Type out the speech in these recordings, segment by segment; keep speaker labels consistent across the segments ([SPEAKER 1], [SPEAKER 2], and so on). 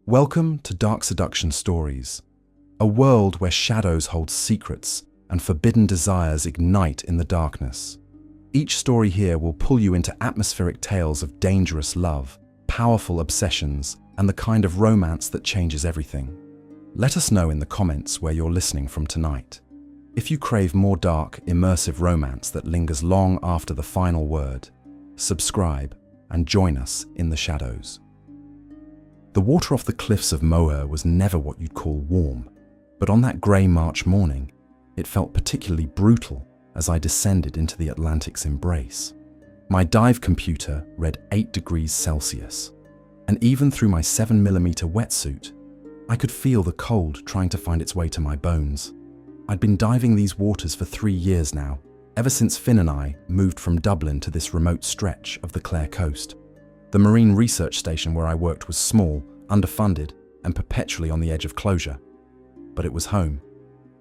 [SPEAKER 1] Welcome to Dark Seduction Stories, a world where shadows hold secrets and forbidden desires ignite in the darkness. Each story here will pull you into atmospheric tales of dangerous love, powerful obsessions, and the kind of romance that changes everything. Let us know in the comments where you're listening from tonight. If you crave more dark, immersive romance that lingers long after the final word, subscribe and join us in the shadows. The water off the cliffs of Moher was never what you'd call warm, but on that grey March morning, it felt particularly brutal as I descended into the Atlantic's embrace. My dive computer read 8 degrees Celsius, and even through my 7mm wetsuit, I could feel the cold trying to find its way to my bones. I'd been diving these waters for 3 years now, ever since Finn and I moved from Dublin to this remote stretch of the Clare coast. The marine research station where I worked was small, underfunded, and perpetually on the edge of closure. But it was home.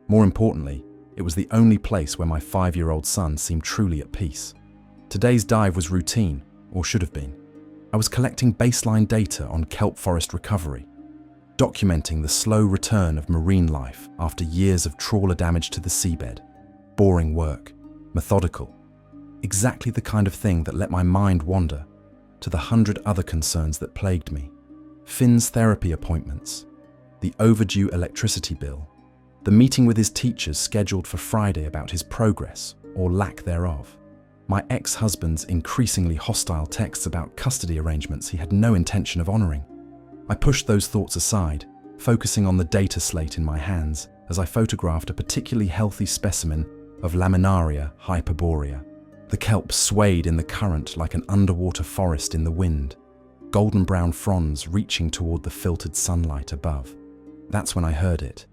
[SPEAKER 1] More importantly, it was the only place where my 5-year-old son seemed truly at peace. Today's dive was routine, or should have been. I was collecting baseline data on kelp forest recovery, documenting the slow return of marine life after years of trawler damage to the seabed. Boring work, methodical, exactly the kind of thing that let my mind wander to the 100 other concerns that plagued me. Finn's therapy appointments, the overdue electricity bill, the meeting with his teachers scheduled for Friday about his progress or lack thereof, my ex-husband's increasingly hostile texts about custody arrangements he had no intention of honoring. I pushed those thoughts aside, focusing on the data slate in my hands as I photographed a particularly healthy specimen of Laminaria hyperborea. The kelp swayed in the current like an underwater forest in the wind, golden brown fronds reaching toward the filtered sunlight above. That's when I heard it.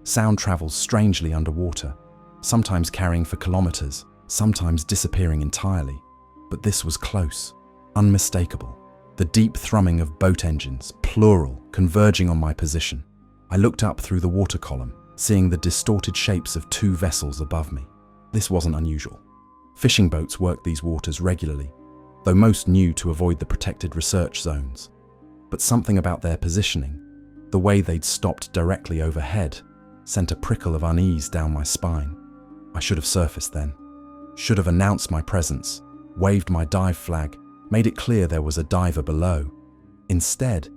[SPEAKER 1] Sound travels strangely underwater, sometimes carrying for kilometers, sometimes disappearing entirely. But this was close, unmistakable. The deep thrumming of boat engines, plural, converging on my position. I looked up through the water column, seeing the distorted shapes of 2 vessels above me. This wasn't unusual. Fishing boats worked these waters regularly, though most knew to avoid the protected research zones. But something about their positioning, the way they'd stopped directly overhead, sent a prickle of unease down my spine. I should have surfaced then. Should have announced my presence, waved my dive flag, made it clear there was a diver below. Instead,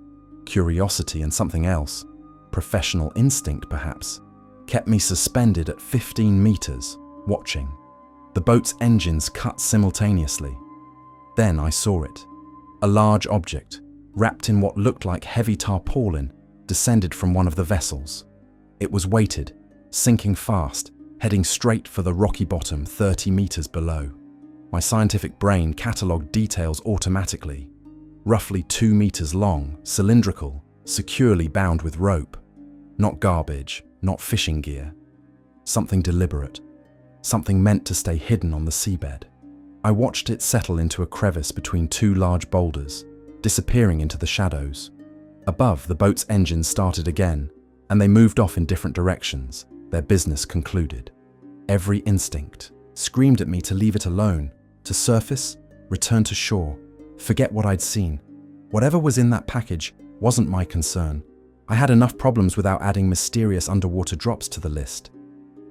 [SPEAKER 1] curiosity and something else, professional instinct perhaps, kept me suspended at 15 meters, watching. The boat's engines cut simultaneously. Then I saw it. A large object, wrapped in what looked like heavy tarpaulin, descended from one of the vessels. It was weighted, sinking fast, heading straight for the rocky bottom 30 meters below. My scientific brain catalogued details automatically. Roughly 2 meters long, cylindrical, securely bound with rope. Not garbage, not fishing gear. Something deliberate. Something meant to stay hidden on the seabed. I watched it settle into a crevice between 2 large boulders, disappearing into the shadows. Above, the boat's engines started again, and they moved off in different directions, their business concluded. Every instinct screamed at me to leave it alone, to surface, return to shore, forget what I'd seen. Whatever was in that package wasn't my concern. I had enough problems without adding mysterious underwater drops to the list.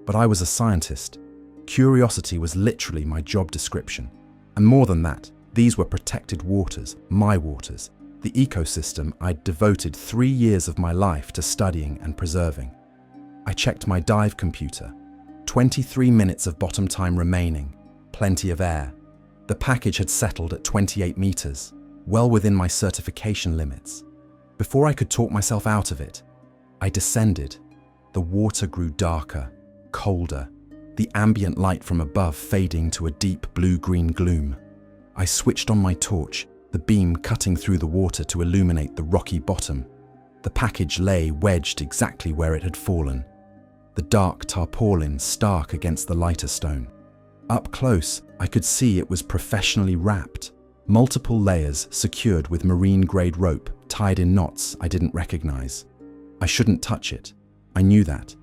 [SPEAKER 1] But I was a scientist. Curiosity was literally my job description. And more than that, these were protected waters, my waters, the ecosystem I'd devoted 3 years of my life to studying and preserving. I checked my dive computer. 23 minutes of bottom time remaining, plenty of air. The package had settled at 28 meters, well within my certification limits. Before I could talk myself out of it, I descended. The water grew darker, colder, the ambient light from above fading to a deep blue-green gloom. I switched on my torch, the beam cutting through the water to illuminate the rocky bottom. The package lay wedged exactly where it had fallen, the dark tarpaulin stark against the lighter stone. Up close, I could see it was professionally wrapped, multiple layers secured with marine-grade rope tied in knots I didn't recognize. I shouldn't touch it, I knew that,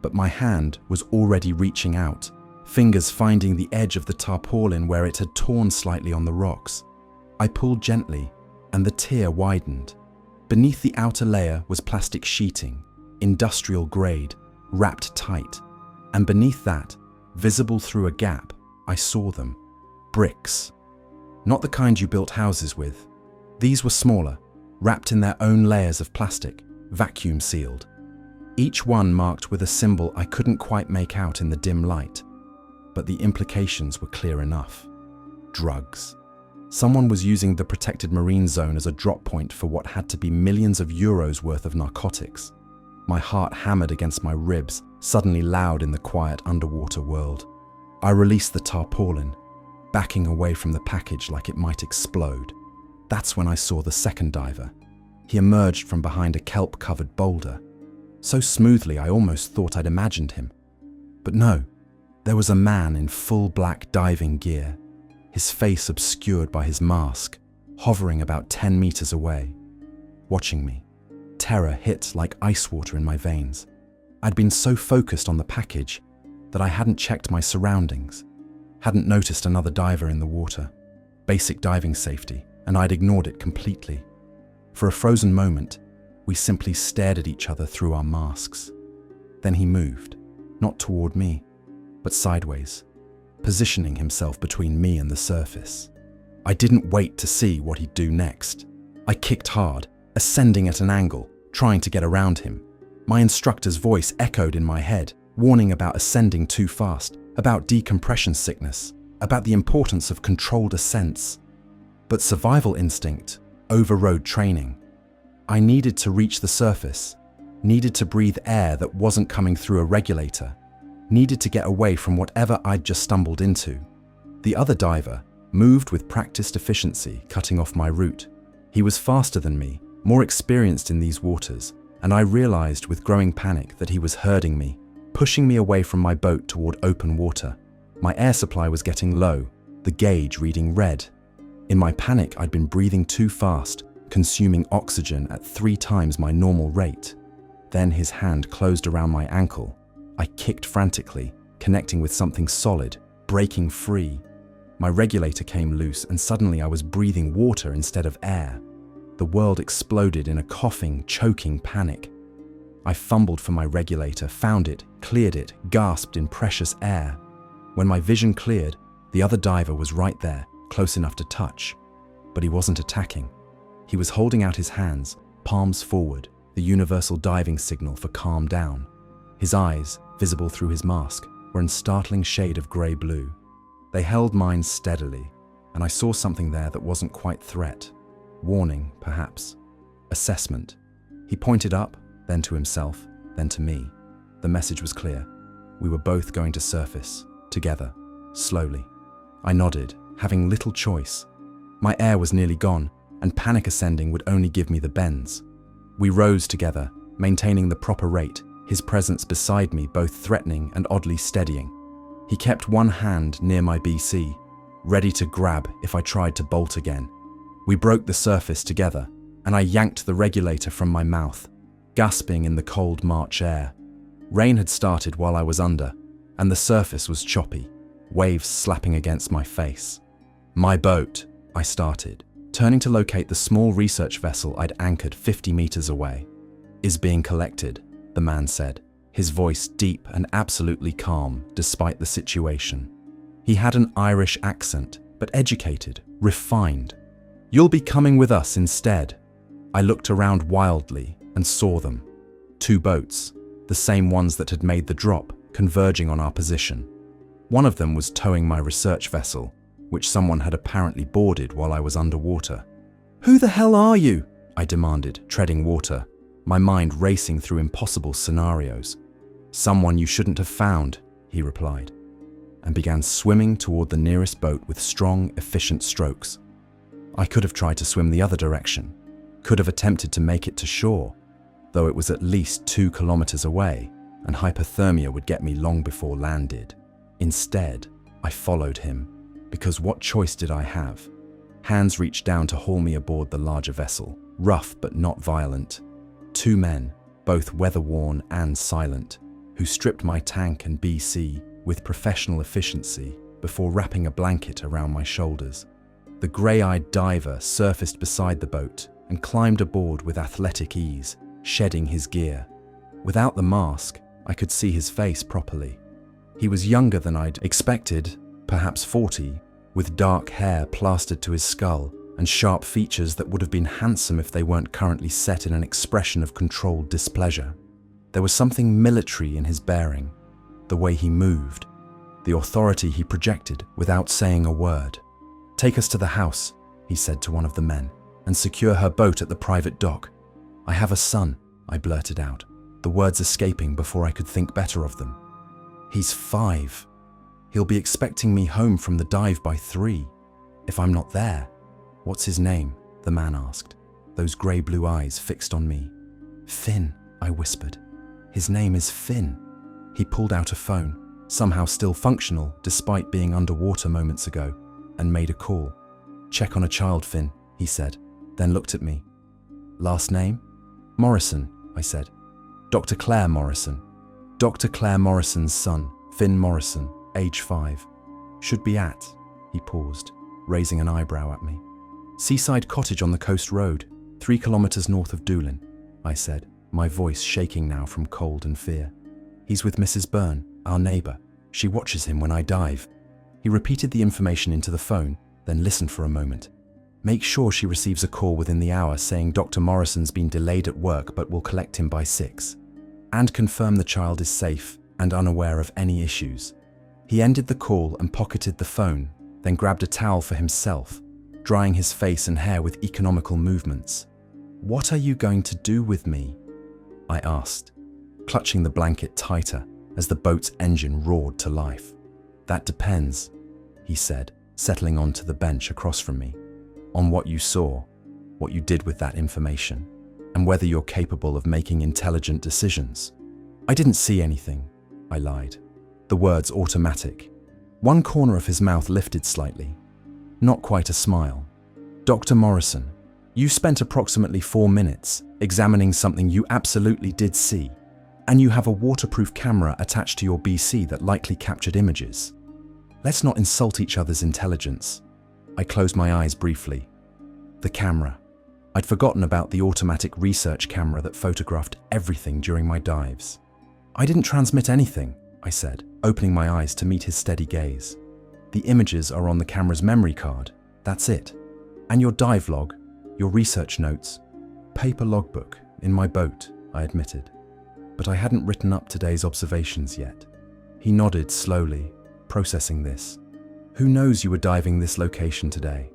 [SPEAKER 1] but my hand was already reaching out, fingers finding the edge of the tarpaulin where it had torn slightly on the rocks. I pulled gently, and the tear widened. Beneath the outer layer was plastic sheeting, industrial grade, wrapped tight. And beneath that, visible through a gap, I saw them. Bricks. Not the kind you built houses with. These were smaller, wrapped in their own layers of plastic, vacuum sealed. Each one marked with a symbol I couldn't quite make out in the dim light. But the implications were clear enough. Drugs. Someone was using the protected marine zone as a drop point for what had to be millions of euros worth of narcotics. My heart hammered against my ribs, suddenly loud in the quiet underwater world. I released the tarpaulin, backing away from the package like it might explode. That's when I saw the second diver. He emerged from behind a kelp-covered boulder. So smoothly I almost thought I'd imagined him. But no, there was a man in full black diving gear, his face obscured by his mask, hovering about 10 meters away, watching me. Terror hit like ice water in my veins. I'd been so focused on the package that I hadn't checked my surroundings, hadn't noticed another diver in the water. Basic diving safety, and I'd ignored it completely. For a frozen moment, we simply stared at each other through our masks. Then he moved, not toward me, but sideways, positioning himself between me and the surface. I didn't wait to see what he'd do next. I kicked hard, ascending at an angle, trying to get around him. My instructor's voice echoed in my head, warning about ascending too fast, about decompression sickness, about the importance of controlled ascents. But survival instinct overrode training. I needed to reach the surface, needed to breathe air that wasn't coming through a regulator, needed to get away from whatever I'd just stumbled into. The other diver moved with practiced efficiency, cutting off my route. He was faster than me, more experienced in these waters, and I realized with growing panic that he was herding me, pushing me away from my boat toward open water. My air supply was getting low, the gauge reading red. In my panic, I'd been breathing too fast, consuming oxygen at 3 times my normal rate. Then his hand closed around my ankle. I kicked frantically, connecting with something solid, breaking free. My regulator came loose, and suddenly I was breathing water instead of air. The world exploded in a coughing, choking panic. I fumbled for my regulator, found it, cleared it, gasped in precious air. When my vision cleared, the other diver was right there, close enough to touch. But he wasn't attacking. He was holding out his hands, palms forward, the universal diving signal for calm down. His eyes, visible through his mask, were in startling shade of grey-blue. They held mine steadily, and I saw something there that wasn't quite threat. Warning, perhaps. Assessment. He pointed up, then to himself, then to me. The message was clear. We were both going to surface, together, slowly. I nodded, having little choice. My air was nearly gone, and panic ascending would only give me the bends. We rose together, maintaining the proper rate, his presence beside me both threatening and oddly steadying. He kept one hand near my BC, ready to grab if I tried to bolt again. We broke the surface together, and I yanked the regulator from my mouth, gasping in the cold March air. Rain had started while I was under, and the surface was choppy, waves slapping against my face. My boat, I started, turning to locate the small research vessel I'd anchored 50 meters away. Is being collected, the man said, his voice deep and absolutely calm despite the situation. He had an Irish accent, but educated, refined. You'll be coming with us instead. I looked around wildly and saw them. 2 boats, the same ones that had made the drop, converging on our position. One of them was towing my research vessel, which someone had apparently boarded while I was underwater. "Who the hell are you?" I demanded, treading water, my mind racing through impossible scenarios. "Someone you shouldn't have found," he replied, and began swimming toward the nearest boat with strong, efficient strokes. I could have tried to swim the other direction, could have attempted to make it to shore, though it was at least 2 kilometers away, and hypothermia would get me long before land did. Instead, I followed him, because what choice did I have? Hands reached down to haul me aboard the larger vessel, rough but not violent. 2 men, both weather-worn and silent, who stripped my tank and BC with professional efficiency before wrapping a blanket around my shoulders. The grey-eyed diver surfaced beside the boat, and climbed aboard with athletic ease, shedding his gear. Without the mask, I could see his face properly. He was younger than I'd expected, perhaps 40, with dark hair plastered to his skull and sharp features that would have been handsome if they weren't currently set in an expression of controlled displeasure. There was something military in his bearing, the way he moved, the authority he projected without saying a word. "Take us to the house," he said to one of the men, "and secure her boat at the private dock." "I have a son," I blurted out, the words escaping before I could think better of them. "He's 5. He'll be expecting me home from the dive by 3. If I'm not there." "What's his name?" the man asked, those grey-blue eyes fixed on me. "Finn," I whispered. "His name is Finn." He pulled out a phone, somehow still functional despite being underwater moments ago, and made a call. "Check on a child, Finn," he said, then looked at me. "Last name?" "Morrison," I said. "Dr. Claire Morrison. Dr. Claire Morrison's son, Finn Morrison, age 5. Should be at," he paused, raising an eyebrow at me. "Seaside cottage on the coast road, 3 kilometers north of Doolin," I said, my voice shaking now from cold and fear. "He's with Mrs. Byrne, our neighbor. She watches him when I dive." He repeated the information into the phone, then listened for a moment. "Make sure she receives a call within the hour saying Dr. Morrison's been delayed at work but will collect him by 6. And confirm the child is safe and unaware of any issues." He ended the call and pocketed the phone, then grabbed a towel for himself, drying his face and hair with economical movements. "What are you going to do with me?" I asked, clutching the blanket tighter as the boat's engine roared to life. "That depends," he said, settling onto the bench across from me. "On what you saw, what you did with that information, and whether you're capable of making intelligent decisions." "I didn't see anything," I lied, the words automatic. One corner of his mouth lifted slightly. Not quite a smile. "Dr. Morrison, you spent approximately 4 minutes examining something you absolutely did see, and you have a waterproof camera attached to your BC that likely captured images. Let's not insult each other's intelligence." I closed my eyes briefly. The camera. I'd forgotten about the automatic research camera that photographed everything during my dives. "I didn't transmit anything," I said, opening my eyes to meet his steady gaze. "The images are on the camera's memory card. That's it. And your dive log, your research notes, paper logbook in my boat," I admitted. But I hadn't written up today's observations yet. He nodded slowly, processing this. "Who knows you were diving this location today?"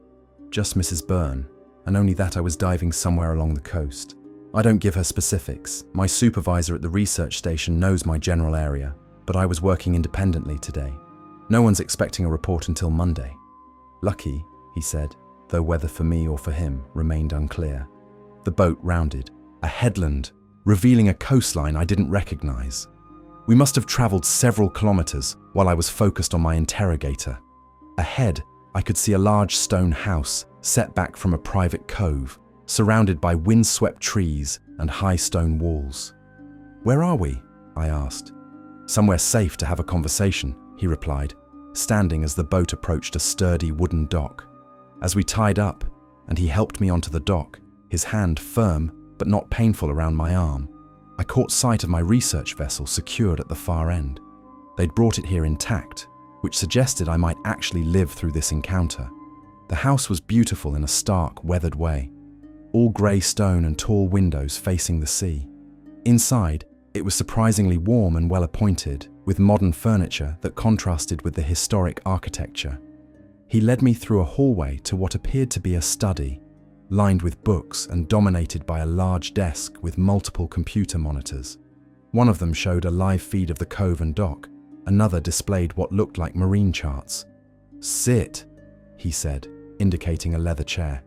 [SPEAKER 1] "Just Mrs. Byrne, and only that I was diving somewhere along the coast. I don't give her specifics. My supervisor at the research station knows my general area, but I was working independently today. No one's expecting a report until Monday." "Lucky," he said, though whether for me or for him remained unclear. The boat rounded, a headland, revealing a coastline I didn't recognize. We must have traveled several kilometers while I was focused on my interrogator. Ahead, I could see a large stone house set back from a private cove, surrounded by windswept trees and high stone walls. "Where are we?" I asked. "Somewhere safe to have a conversation," he replied, standing as the boat approached a sturdy wooden dock. As we tied up, and he helped me onto the dock, his hand firm but not painful around my arm, I caught sight of my research vessel secured at the far end. They'd brought it here intact, which suggested I might actually live through this encounter. The house was beautiful in a stark, weathered way, all grey stone and tall windows facing the sea. Inside, it was surprisingly warm and well-appointed, with modern furniture that contrasted with the historic architecture. He led me through a hallway to what appeared to be a study, lined with books and dominated by a large desk with multiple computer monitors. One of them showed a live feed of the cove and dock, another displayed what looked like marine charts. "Sit," he said, indicating a leather chair.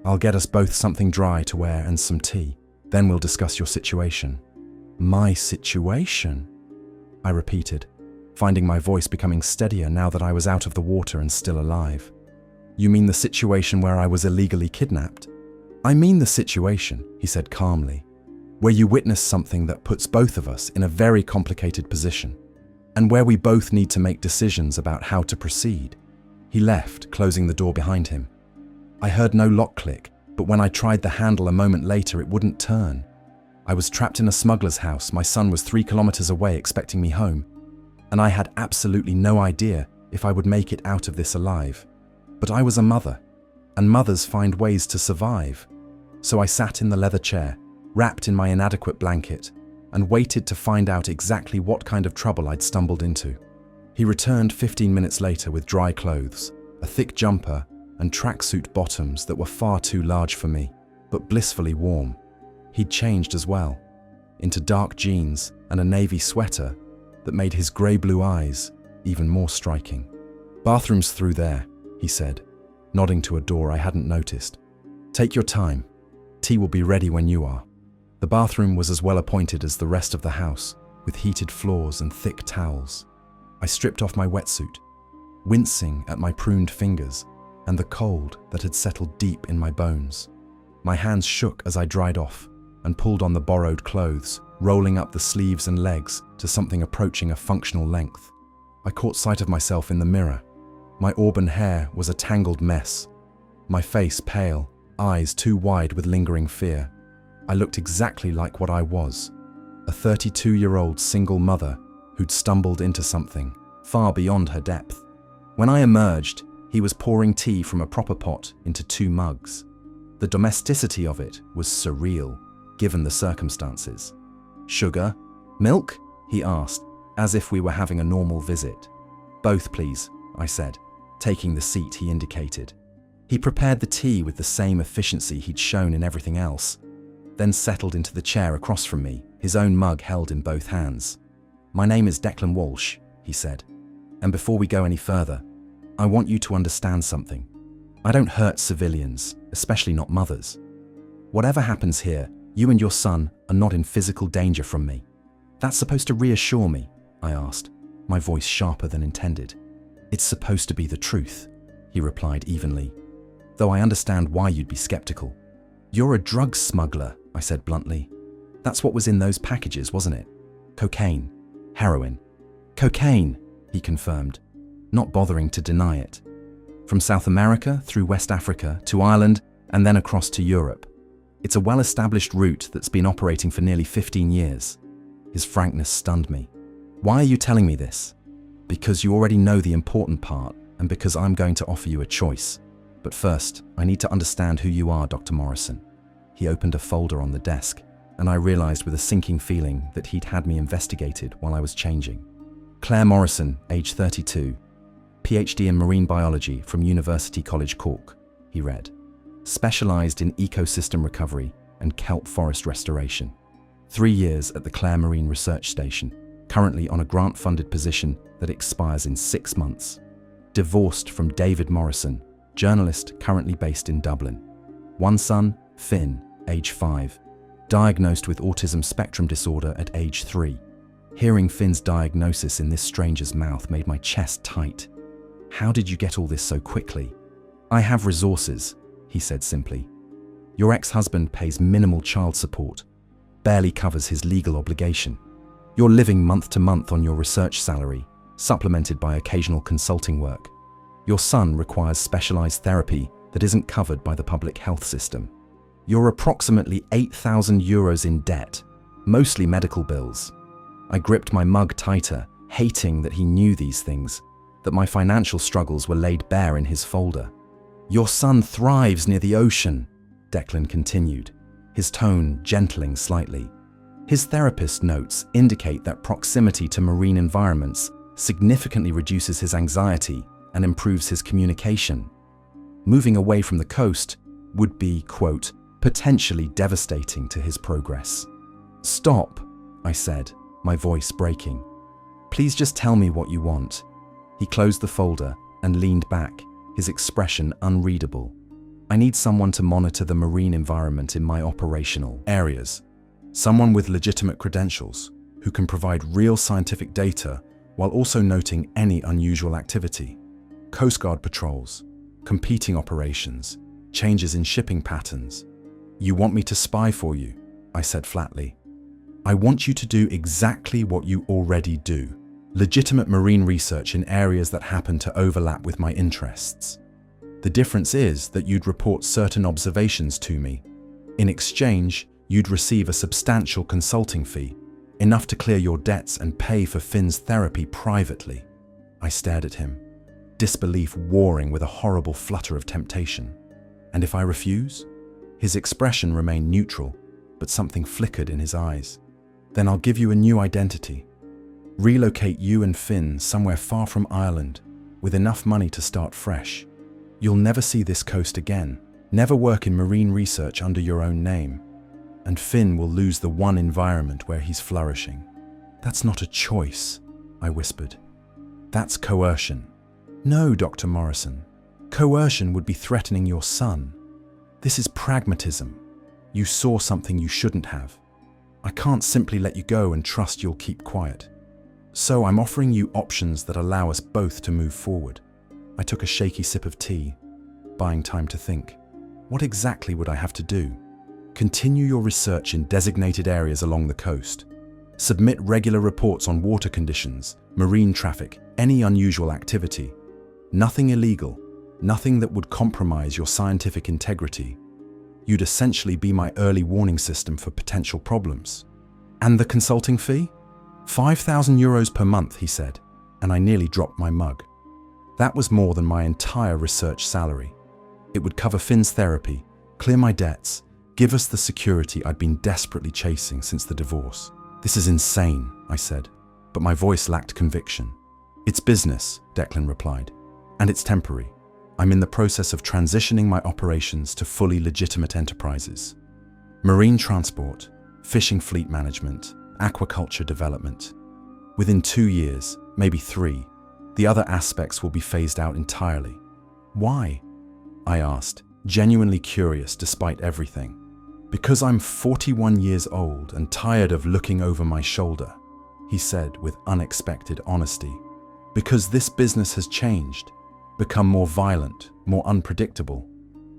[SPEAKER 1] "I'll get us both something dry to wear and some tea. Then we'll discuss your situation." "My situation?" I repeated, finding my voice becoming steadier now that I was out of the water and still alive. "You mean the situation where I was illegally kidnapped?" "I mean the situation," he said calmly, "where you witnessed something that puts both of us in a very complicated position, and where we both need to make decisions about how to proceed." He left, closing the door behind him. I heard no lock click, but when I tried the handle a moment later, it wouldn't turn. I was trapped in a smuggler's house. My son was 3 kilometers away expecting me home, and I had absolutely no idea if I would make it out of this alive. But I was a mother, and mothers find ways to survive. So I sat in the leather chair, wrapped in my inadequate blanket, and waited to find out exactly what kind of trouble I'd stumbled into. He returned 15 minutes later with dry clothes, a thick jumper, and tracksuit bottoms that were far too large for me, but blissfully warm. He'd changed as well, into dark jeans and a navy sweater that made his grey-blue eyes even more striking. "Bathroom's through there," he said, nodding to a door I hadn't noticed. "Take your time. Tea will be ready when you are." The bathroom was as well appointed as the rest of the house, with heated floors and thick towels. I stripped off my wetsuit, wincing at my pruned fingers and the cold that had settled deep in my bones. My hands shook as I dried off and pulled on the borrowed clothes, rolling up the sleeves and legs to something approaching a functional length. I caught sight of myself in the mirror. My auburn hair was a tangled mess, my face pale, eyes too wide with lingering fear. I looked exactly like what I was, a 32-year-old single mother who'd stumbled into something far beyond her depth. When I emerged, he was pouring tea from a proper pot into 2 mugs. The domesticity of it was surreal, given the circumstances. "Sugar? Milk?" he asked, as if we were having a normal visit. "Both, please," I said, taking the seat he indicated. He prepared the tea with the same efficiency he'd shown in everything else, then settled into the chair across from me, his own mug held in both hands. "My name is Declan Walsh," he said, "and before we go any further, I want you to understand something. I don't hurt civilians, especially not mothers. Whatever happens here, you and your son are not in physical danger from me. That's supposed to reassure me," I asked, my voice sharper than intended. "It's supposed to be the truth," he replied evenly, "though I understand why you'd be skeptical." "You're a drug smuggler," I said bluntly. "That's what was in those packages, wasn't it? Cocaine, heroin." "Cocaine," he confirmed, not bothering to deny it. "From South America through West Africa to Ireland and then across to Europe. It's a well-established route that's been operating for nearly 15 years. His frankness stunned me. "Why are you telling me this?" "Because you already know the important part and because I'm going to offer you a choice. But first, I need to understand who you are, Dr. Morrison." He opened a folder on the desk, and I realized with a sinking feeling that he'd had me investigated while I was changing. "Claire Morrison, age 32, PhD in marine biology from University College Cork," he read. "Specialized in ecosystem recovery and kelp forest restoration. 3 years at the Clare Marine Research Station, currently on a grant-funded position that expires in 6 months. Divorced from David Morrison, journalist currently based in Dublin. 1 son, Finn, age 5, diagnosed with autism spectrum disorder at age 3. Hearing Finn's diagnosis in this stranger's mouth made my chest tight. "How did you get all this so quickly?" "I have resources," he said simply. "Your ex-husband pays minimal child support, barely covers his legal obligation. You're living month to month on your research salary, supplemented by occasional consulting work. Your son requires specialized therapy that isn't covered by the public health system. You're approximately €8,000 in debt, mostly medical bills." I gripped my mug tighter, hating that he knew these things, that my financial struggles were laid bare in his folder. "Your son thrives near the ocean," Declan continued, his tone gentling slightly. "His therapist notes indicate that proximity to marine environments significantly reduces his anxiety and improves his communication. Moving away from the coast would be, quote, potentially devastating to his progress." "Stop," I said, my voice breaking. "Please just tell me what you want." He closed the folder and leaned back, his expression unreadable. "I need someone to monitor the marine environment in my operational areas. Someone with legitimate credentials who can provide real scientific data while also noting any unusual activity. Coast Guard patrols, competing operations, changes in shipping patterns." "You want me to spy for you?" I said flatly. "I want you to do exactly what you already do. Legitimate marine research in areas that happen to overlap with my interests." The difference is that you'd report certain observations to me. In exchange, you'd receive a substantial consulting fee, enough to clear your debts and pay for Finn's therapy privately. I stared at him, disbelief warring with a horrible flutter of temptation. And if I refuse? His expression remained neutral, but something flickered in his eyes. Then I'll give you a new identity. Relocate you and Finn somewhere far from Ireland, with enough money to start fresh. You'll never see this coast again, never work in marine research under your own name. And Finn will lose the one environment where he's flourishing. That's not a choice, I whispered. That's coercion. No, Dr. Morrison. Coercion would be threatening your son. This is pragmatism. You saw something you shouldn't have. I can't simply let you go and trust you'll keep quiet. So I'm offering you options that allow us both to move forward. I took a shaky sip of tea, buying time to think. What exactly would I have to do? Continue your research in designated areas along the coast. Submit regular reports on water conditions, marine traffic, any unusual activity. Nothing illegal, nothing that would compromise your scientific integrity. You'd essentially be my early warning system for potential problems. And the consulting fee? 5,000 euros per month, he said, and I nearly dropped my mug. That was more than my entire research salary. It would cover Finn's therapy, clear my debts, give us the security I'd been desperately chasing since the divorce. This is insane, I said, but my voice lacked conviction. It's business, Declan replied, and it's temporary. I'm in the process of transitioning my operations to fully legitimate enterprises. Marine transport, fishing fleet management, aquaculture development. Within 2 years, maybe 3, the other aspects will be phased out entirely. Why? I asked, genuinely curious despite everything. Because I'm 41 years old and tired of looking over my shoulder, he said with unexpected honesty. Because this business has changed, become more violent, more unpredictable,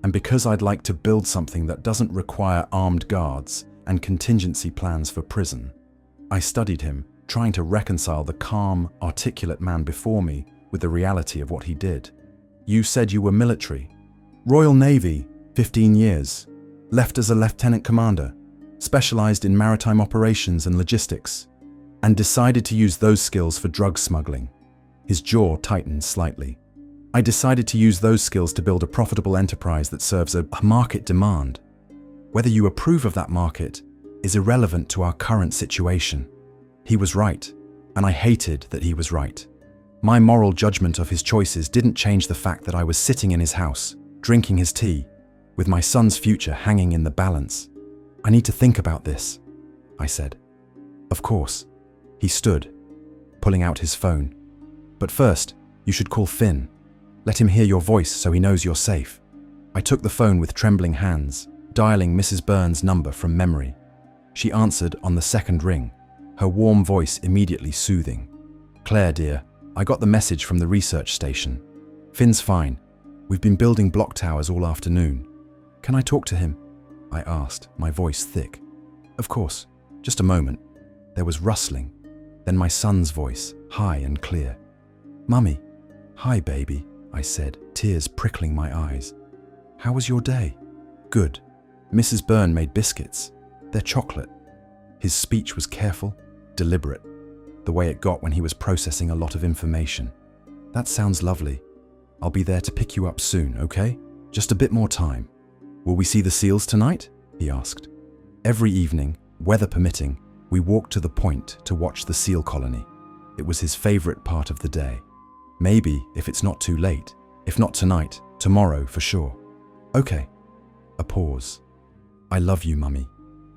[SPEAKER 1] and because I'd like to build something that doesn't require armed guards and contingency plans for prison. I studied him, trying to reconcile the calm, articulate man before me with the reality of what he did. You said you were military. Royal Navy, 15 years. Left as a lieutenant commander, specialized in maritime operations and logistics, and decided to use those skills for drug smuggling. His jaw tightened slightly. I decided to use those skills to build a profitable enterprise that serves a market demand. Whether you approve of that market is irrelevant to our current situation. He was right, and I hated that he was right. My moral judgment of his choices didn't change the fact that I was sitting in his house, drinking his tea, with my son's future hanging in the balance. I need to think about this, I said. Of course. He stood, pulling out his phone. But first, you should call Finn. Let him hear your voice so he knows you're safe. I took the phone with trembling hands, dialing Mrs. Burns' number from memory. She answered on the second ring, her warm voice immediately soothing. Claire, dear, I got the message from the research station. Finn's fine. We've been building block towers all afternoon. Can I talk to him? I asked, my voice thick. Of course. Just a moment. There was rustling. Then my son's voice, high and clear. Mummy. Hi, baby, I said, tears prickling my eyes. How was your day? Good. Mrs. Byrne made biscuits. They're chocolate. His speech was careful, deliberate, the way it got when he was processing a lot of information. That sounds lovely. I'll be there to pick you up soon, okay? Just a bit more time. Will we see the seals tonight? He asked. Every evening, weather permitting, we walked to the point to watch the seal colony. It was his favorite part of the day. Maybe, if it's not too late. If not tonight, tomorrow for sure. Okay. A pause. I love you, Mummy.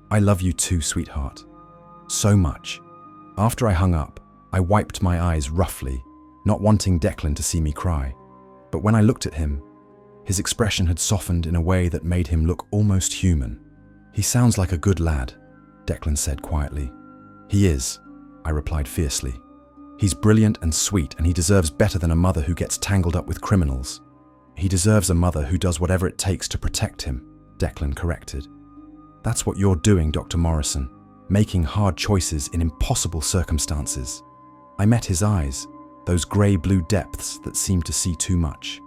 [SPEAKER 1] I love you too, sweetheart. So much. After I hung up, I wiped my eyes roughly, not wanting Declan to see me cry. But when I looked at him, his expression had softened in a way that made him look almost human. He sounds like a good lad, Declan said quietly. He is, I replied fiercely. He's brilliant and sweet, and he deserves better than a mother who gets tangled up with criminals. He deserves a mother who does whatever it takes to protect him, Declan corrected. That's what you're doing, Dr. Morrison, making hard choices in impossible circumstances. I met his eyes, those grey-blue depths that seemed to see too much.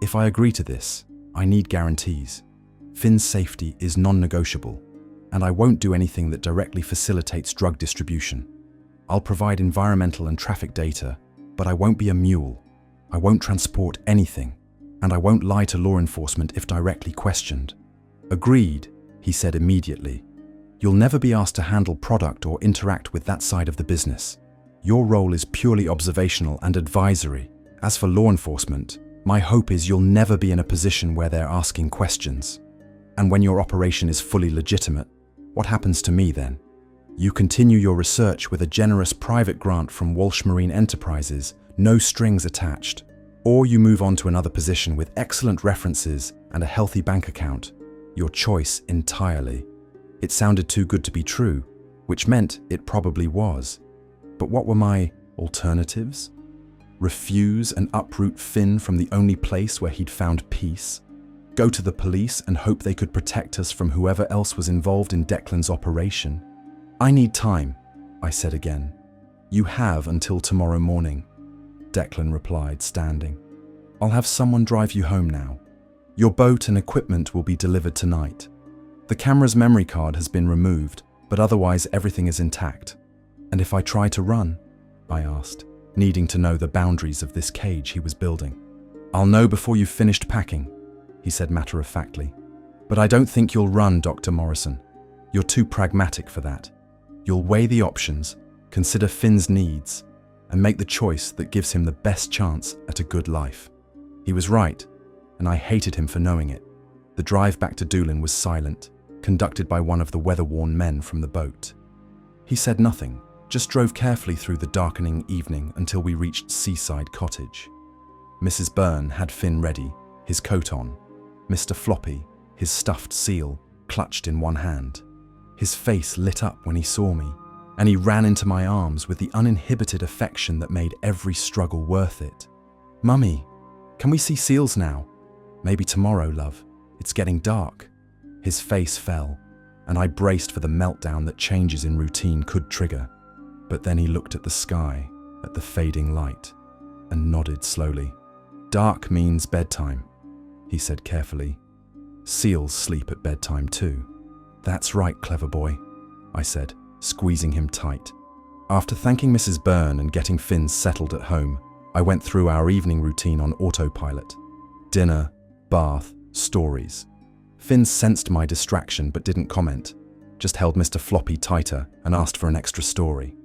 [SPEAKER 1] If I agree to this, I need guarantees. Finn's safety is non-negotiable, and I won't do anything that directly facilitates drug distribution. I'll provide environmental and traffic data, but I won't be a mule. I won't transport anything, and I won't lie to law enforcement if directly questioned. Agreed, he said immediately. You'll never be asked to handle product or interact with that side of the business. Your role is purely observational and advisory. As for law enforcement, my hope is you'll never be in a position where they're asking questions. And when your operation is fully legitimate, what happens to me then? You continue your research with a generous private grant from Walsh Marine Enterprises, no strings attached. Or you move on to another position with excellent references and a healthy bank account. Your choice entirely. It sounded too good to be true, which meant it probably was. But what were my alternatives? Refuse and uproot Finn from the only place where he'd found peace? Go to the police and hope they could protect us from whoever else was involved in Declan's operation? I need time, I said again. You have until tomorrow morning, Declan replied, standing. I'll have someone drive you home now. Your boat and equipment will be delivered tonight. The camera's memory card has been removed, but otherwise everything is intact. And if I try to run? I asked, needing to know the boundaries of this cage he was building. I'll know before you've finished packing, he said matter-of-factly. But I don't think you'll run, Dr. Morrison. You're too pragmatic for that. You'll weigh the options, consider Finn's needs, and make the choice that gives him the best chance at a good life. He was right, and I hated him for knowing it. The drive back to Doolin was silent, conducted by one of the weather-worn men from the boat. He said nothing, just drove carefully through the darkening evening until we reached Seaside Cottage. Mrs. Byrne had Finn ready, his coat on. Mr. Floppy, his stuffed seal, clutched in one hand. His face lit up when he saw me, and he ran into my arms with the uninhibited affection that made every struggle worth it. Mummy, can we see seals now? Maybe tomorrow, love. It's getting dark. His face fell, and I braced for the meltdown that changes in routine could trigger. But then he looked at the sky, at the fading light, and nodded slowly. Dark means bedtime, he said carefully. Seals sleep at bedtime too. That's right, clever boy, I said, squeezing him tight. After thanking Mrs. Byrne and getting Finn settled at home, I went through our evening routine on autopilot. Dinner, bath, stories. Finn sensed my distraction but didn't comment, just held Mr. Floppy tighter and asked for an extra story.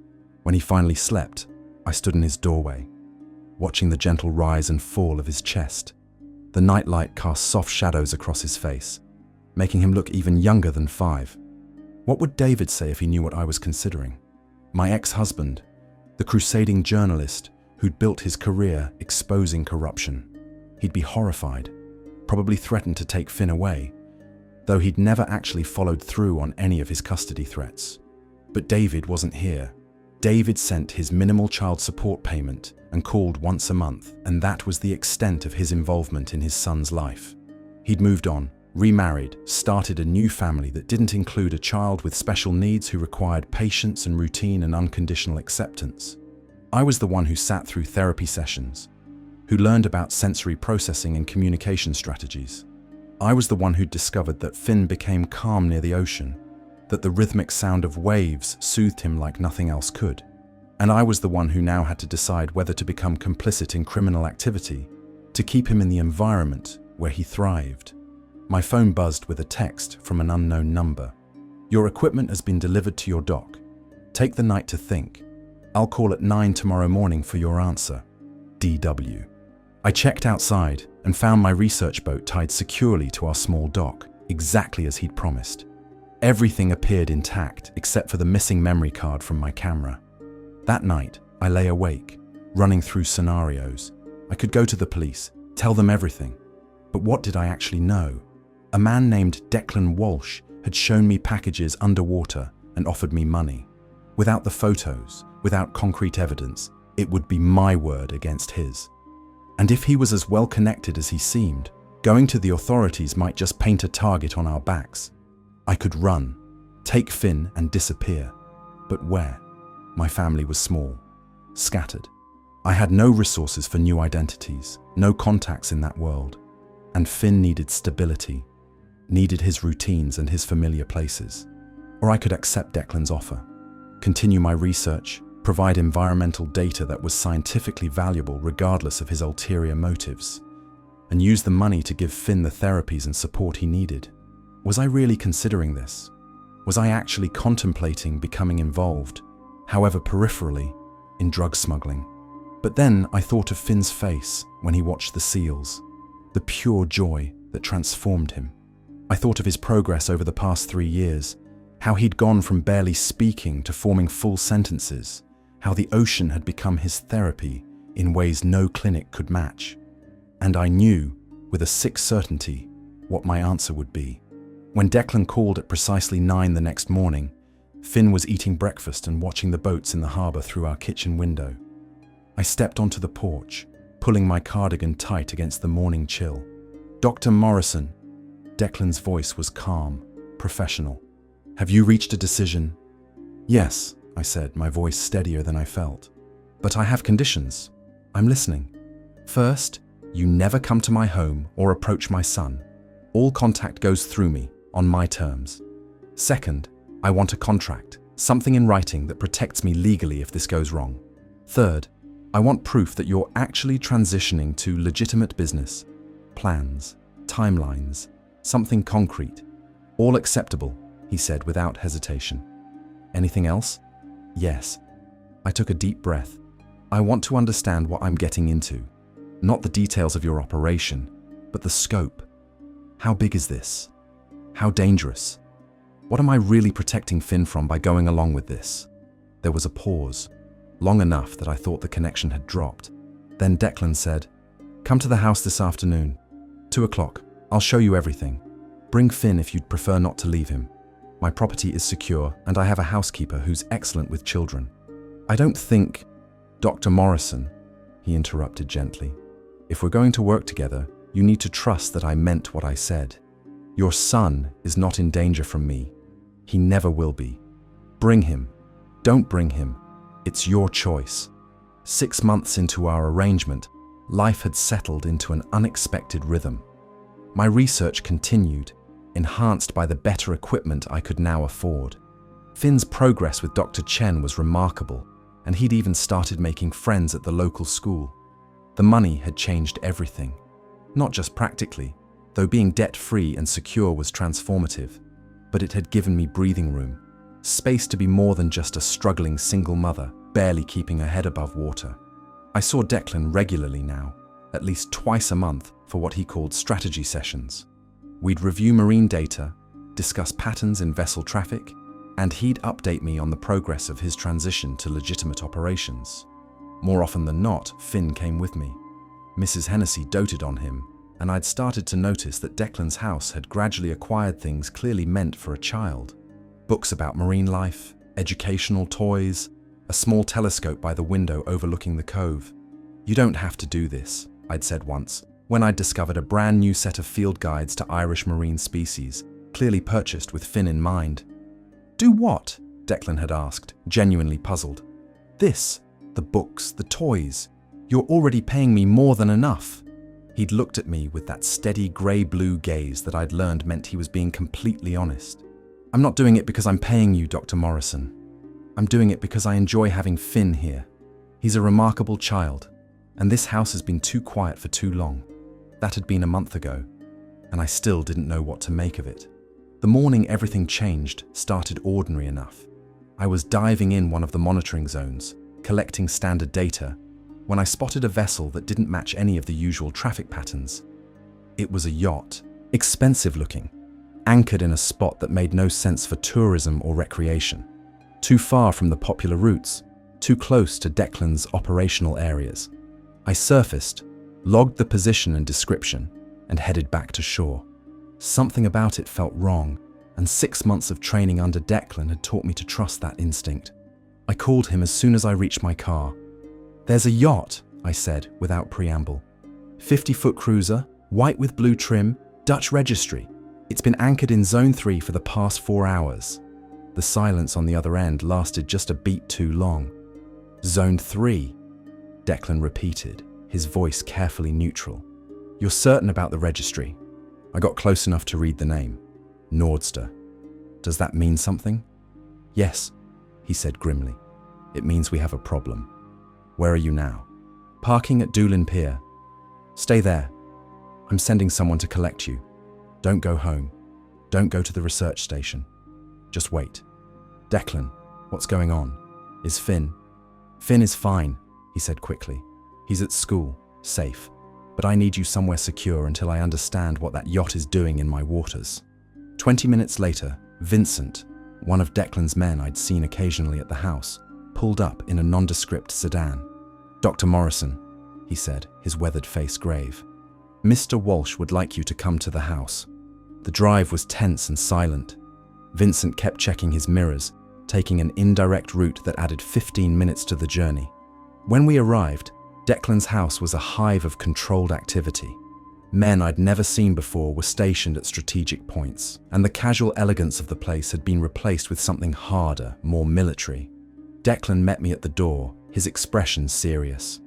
[SPEAKER 1] When he finally slept, I stood in his doorway, watching the gentle rise and fall of his chest. The nightlight cast soft shadows across his face, making him look even younger than 5. What would David say if he knew what I was considering? My ex-husband, the crusading journalist who'd built his career exposing corruption. He'd be horrified, probably threatened to take Finn away, though he'd never actually followed through on any of his custody threats. But David wasn't here. David sent his minimal child support payment and called once a month, and that was the extent of his involvement in his son's life. He'd moved on, remarried, started a new family that didn't include a child with special needs who required patience and routine and unconditional acceptance. I was the one who sat through therapy sessions, who learned about sensory processing and communication strategies. I was the one who'd discovered that Finn became calm near the ocean, that the rhythmic sound of waves soothed him like nothing else could. And I was the one who now had to decide whether to become complicit in criminal activity, to keep him in the environment where he thrived. My phone buzzed with a text from an unknown number. Your equipment has been delivered to your dock. Take the night to think. I'll call at 9 tomorrow morning for your answer. DW. I checked outside and found my research boat tied securely to our small dock, exactly as he'd promised. Everything appeared intact except for the missing memory card from my camera. That night, I lay awake, running through scenarios. I could go to the police, tell them everything. But what did I actually know? A man named Declan Walsh had shown me packages underwater and offered me money. Without the photos, without concrete evidence, it would be my word against his. And if he was as well connected as he seemed, going to the authorities might just paint a target on our backs. I could run, take Finn and disappear. But where? My family was small, scattered. I had no resources for new identities, no contacts in that world. And Finn needed stability, needed his routines and his familiar places. Or I could accept Declan's offer, continue my research, provide environmental data that was scientifically valuable regardless of his ulterior motives, and use the money to give Finn the therapies and support he needed. Was I really considering this? Was I actually contemplating becoming involved, however peripherally, in drug smuggling? But then I thought of Finn's face when he watched the seals, the pure joy that transformed him. I thought of his progress over the past 3 years, how he'd gone from barely speaking to forming full sentences, how the ocean had become his therapy in ways no clinic could match. And I knew, with a sick certainty, what my answer would be. When Declan called at precisely 9 the next morning, Finn was eating breakfast and watching the boats in the harbour through our kitchen window. I stepped onto the porch, pulling my cardigan tight against the morning chill. "Dr. Morrison." Declan's voice was calm, professional. "Have you reached a decision?" "Yes," I said, my voice steadier than I felt. "But I have conditions. I'm listening. First, you never come to my home or approach my son. All contact goes through me, on my terms. Second, I want a contract, something in writing that protects me legally if this goes wrong. Third, I want proof that you're actually transitioning to legitimate business. Plans, timelines, something concrete. All acceptable," he said without hesitation. "Anything else?" "Yes." I took a deep breath. "I want to understand what I'm getting into. Not the details of your operation, but the scope. How big is this? How dangerous? What am I really protecting Finn from by going along with this?" There was a pause, long enough that I thought the connection had dropped. Then Declan said, "Come to the house this afternoon. 2 o'clock. I'll show you everything. Bring Finn if you'd prefer not to leave him. My property is secure, and I have a housekeeper who's excellent with children." "I don't think—" "Dr. Morrison," he interrupted gently. "If we're going to work together, you need to trust that I meant what I said. Your son is not in danger from me. He never will be. Bring him. Don't bring him. It's your choice." 6 months into our arrangement, life had settled into an unexpected rhythm. My research continued, enhanced by the better equipment I could now afford. Finn's progress with Dr. Chen was remarkable, and he'd even started making friends at the local school. The money had changed everything. Not just practically, though being debt-free and secure was transformative, but it had given me breathing room, space to be more than just a struggling single mother, barely keeping her head above water. I saw Declan regularly now, at least twice a month for what he called strategy sessions. We'd review marine data, discuss patterns in vessel traffic, and he'd update me on the progress of his transition to legitimate operations. More often than not, Finn came with me. Mrs. Hennessy doted on him, and I'd started to notice that Declan's house had gradually acquired things clearly meant for a child. Books about marine life, educational toys, a small telescope by the window overlooking the cove. "You don't have to do this," I'd said once, when I'd discovered a brand new set of field guides to Irish marine species, clearly purchased with Finn in mind. "Do what?" Declan had asked, genuinely puzzled. "This, the books, the toys. You're already paying me more than enough." He'd looked at me with that steady grey-blue gaze that I'd learned meant he was being completely honest. "I'm not doing it because I'm paying you, Dr. Morrison. I'm doing it because I enjoy having Finn here. He's a remarkable child, and this house has been too quiet for too long." That had been a month ago, and I still didn't know what to make of it. The morning everything changed started ordinary enough. I was diving in one of the monitoring zones, collecting standard data, when I spotted a vessel that didn't match any of the usual traffic patterns. It was a yacht, expensive looking, anchored in a spot that made no sense for tourism or recreation. Too far from the popular routes, too close to Declan's operational areas. I surfaced, logged the position and description, and headed back to shore. Something about it felt wrong, and 6 months of training under Declan had taught me to trust that instinct. I called him as soon as I reached my car. "There's a yacht," I said without preamble. 50-foot cruiser, white with blue trim, Dutch registry. It's been anchored in Zone 3 for the past 4 hours. The silence on the other end lasted just a beat too long. "Zone 3, Declan repeated, his voice carefully neutral. You're certain about the registry? I got close enough to read the name. Nordster. Does that mean something? Yes, he said grimly. It means we have a problem. Where are you now? Parking at Doolin Pier. Stay there. I'm sending someone to collect you. Don't go home. Don't go to the research station. Just wait. Declan, what's going on? Is Finn? Finn is fine, he said quickly. He's at school, safe. But I need you somewhere secure until I understand what that yacht is doing in my waters. 20 minutes later, Vincent, one of Declan's men I'd seen occasionally at the house, pulled up in a nondescript sedan. Dr. Morrison, he said, his weathered face grave. Mr. Walsh would like you to come to the house. The drive was tense and silent. Vincent kept checking his mirrors, taking an indirect route that added 15 minutes to the journey. When we arrived, Declan's house was a hive of controlled activity. Men I'd never seen before were stationed at strategic points, and the casual elegance of the place had been replaced with something harder, more military. Declan met me at the door, his expression serious.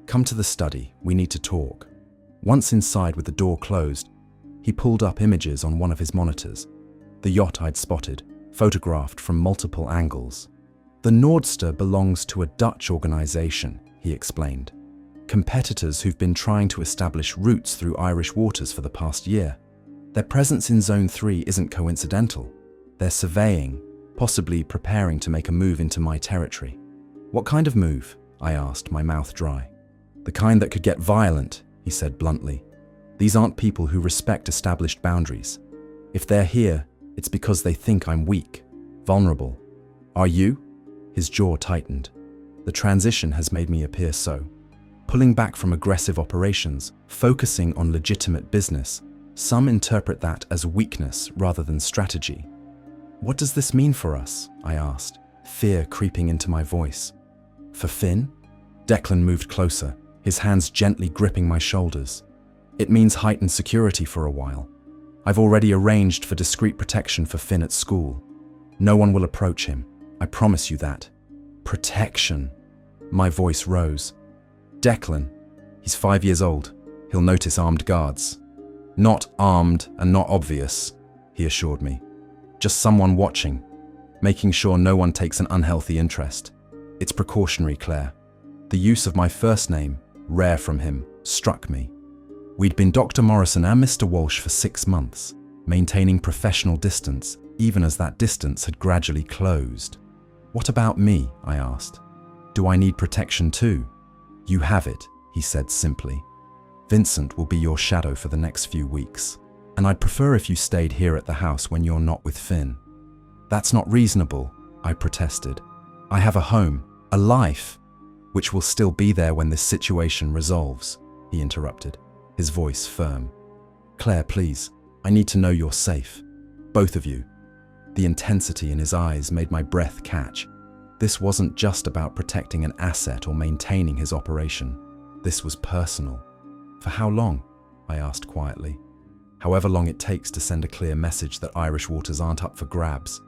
[SPEAKER 1] Come to the study, we need to talk. Once inside with the door closed, he pulled up images on one of his monitors. The yacht I'd spotted, photographed from multiple angles. The Nordster belongs to a Dutch organization, he explained. Competitors who've been trying to establish routes through Irish waters for the past year. Their presence in Zone 3 isn't coincidental. They're surveying, possibly preparing to make a move into my territory. What kind of move? I asked, my mouth dry. The kind that could get violent, he said bluntly. These aren't people who respect established boundaries. If they're here, it's because they think I'm weak, vulnerable. Are you? His jaw tightened. The transition has made me appear so. Pulling back from aggressive operations, focusing on legitimate business, some interpret that as weakness rather than strategy. What does this mean for us? I asked, fear creeping into my voice. For Finn? Declan moved closer, his hands gently gripping my shoulders. It means heightened security for a while. I've already arranged for discreet protection for Finn at school. No one will approach him. I promise you that. Protection. My voice rose. Declan, he's 5 years old. He'll notice armed guards. Not armed and not obvious, he assured me. Just someone watching, making sure no one takes an unhealthy interest. It's precautionary, Claire. The use of my first name, rare from him, struck me. We'd been Dr. Morrison and Mr. Walsh for 6 months, maintaining professional distance, even as that distance had gradually closed. What about me? I asked. Do I need protection too? You have it, he said simply. Vincent will be your shadow for the next few weeks, and I'd prefer if you stayed here at the house when you're not with Finn. That's not reasonable, I protested. I have a home, a life, which will still be there when this situation resolves, he interrupted, his voice firm. Claire, please, I need to know you're safe. Both of you. The intensity in his eyes made my breath catch. This wasn't just about protecting an asset or maintaining his operation. This was personal. For how long? I asked quietly. However long it takes to send a clear message that Irish waters aren't up for grabs.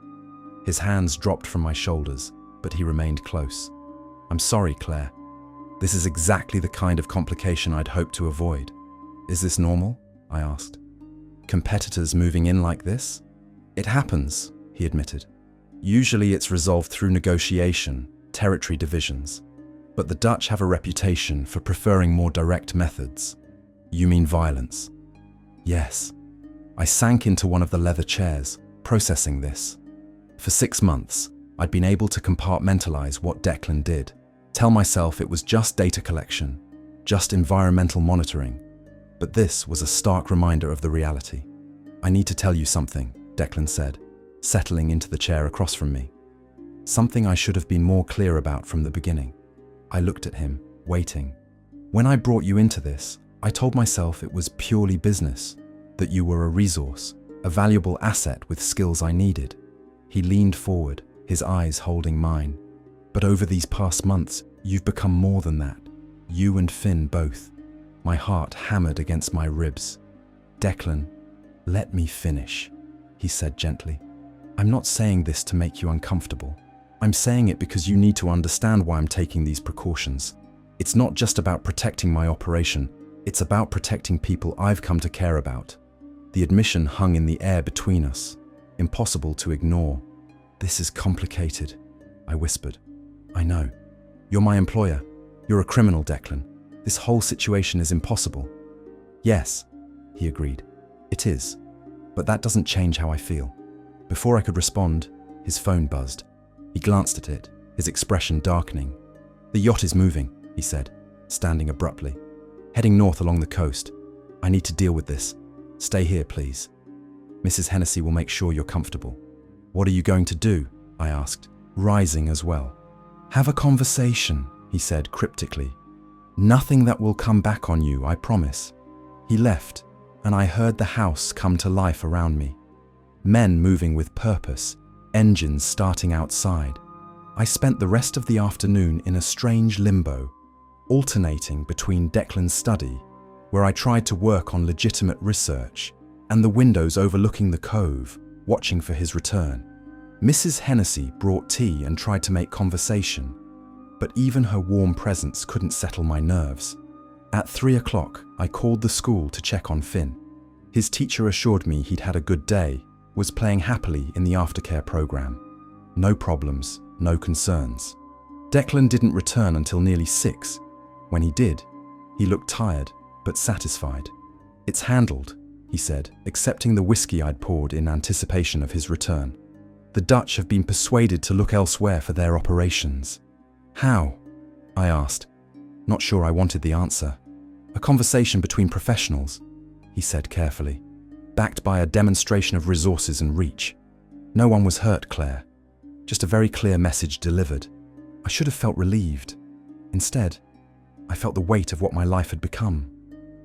[SPEAKER 1] His hands dropped from my shoulders, but he remained close. I'm sorry, Claire. This is exactly the kind of complication I'd hoped to avoid. Is this normal? I asked. Competitors moving in like this? It happens, he admitted. Usually it's resolved through negotiation, territory divisions. But the Dutch have a reputation for preferring more direct methods. You mean violence? Yes. I sank into one of the leather chairs, processing this. For 6 months, I'd been able to compartmentalize what Declan did, tell myself it was just data collection, just environmental monitoring. But this was a stark reminder of the reality. I need to tell you something, Declan said, settling into the chair across from me. Something I should have been more clear about from the beginning. I looked at him, waiting. When I brought you into this, I told myself it was purely business, that you were a resource, a valuable asset with skills I needed. He leaned forward, his eyes holding mine. But over these past months, you've become more than that. You and Finn both. My heart hammered against my ribs. Declan, let me finish, he said gently. I'm not saying this to make you uncomfortable. I'm saying it because you need to understand why I'm taking these precautions. It's not just about protecting my operation. It's about protecting people I've come to care about. The admission hung in the air between us, impossible to ignore. This is complicated, I whispered. I know. You're my employer. You're a criminal, Declan. This whole situation is impossible. Yes, he agreed. It is. But that doesn't change how I feel. Before I could respond, his phone buzzed. He glanced at it, his expression darkening. The yacht is moving, he said, standing abruptly. Heading north along the coast. I need to deal with this. Stay here, please. Mrs. Hennessy will make sure you're comfortable. What are you going to do? I asked, rising as well. Have a conversation, he said cryptically. Nothing that will come back on you, I promise. He left, and I heard the house come to life around me. Men moving with purpose, engines starting outside. I spent the rest of the afternoon in a strange limbo, alternating between Declan's study, where I tried to work on legitimate research, and the windows overlooking the cove, watching for his return. Mrs. Hennessy brought tea and tried to make conversation, but even her warm presence couldn't settle my nerves. At 3 o'clock, I called the school to check on Finn. His teacher assured me he'd had a good day, was playing happily in the aftercare program. No problems, no concerns. Declan didn't return until nearly 6. When he did, he looked tired, but satisfied. It's handled, he said, accepting the whiskey I'd poured in anticipation of his return. The Dutch have been persuaded to look elsewhere for their operations. How? I asked, not sure I wanted the answer. A conversation between professionals, he said carefully, backed by a demonstration of resources and reach. No one was hurt, Claire. Just a very clear message delivered. I should have felt relieved. Instead, I felt the weight of what my life had become.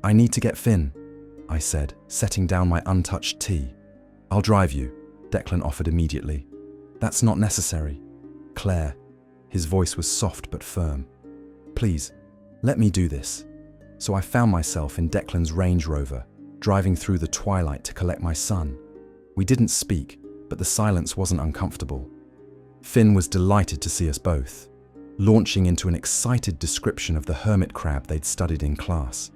[SPEAKER 1] I need to get Finn, I said, setting down my untouched tea. I'll drive you, Declan offered immediately. That's not necessary. Claire, his voice was soft but firm. Please, let me do this. So I found myself in Declan's Range Rover, driving through the twilight to collect my son. We didn't speak, but the silence wasn't uncomfortable. Finn was delighted to see us both, launching into an excited description of the hermit crab they'd studied in class.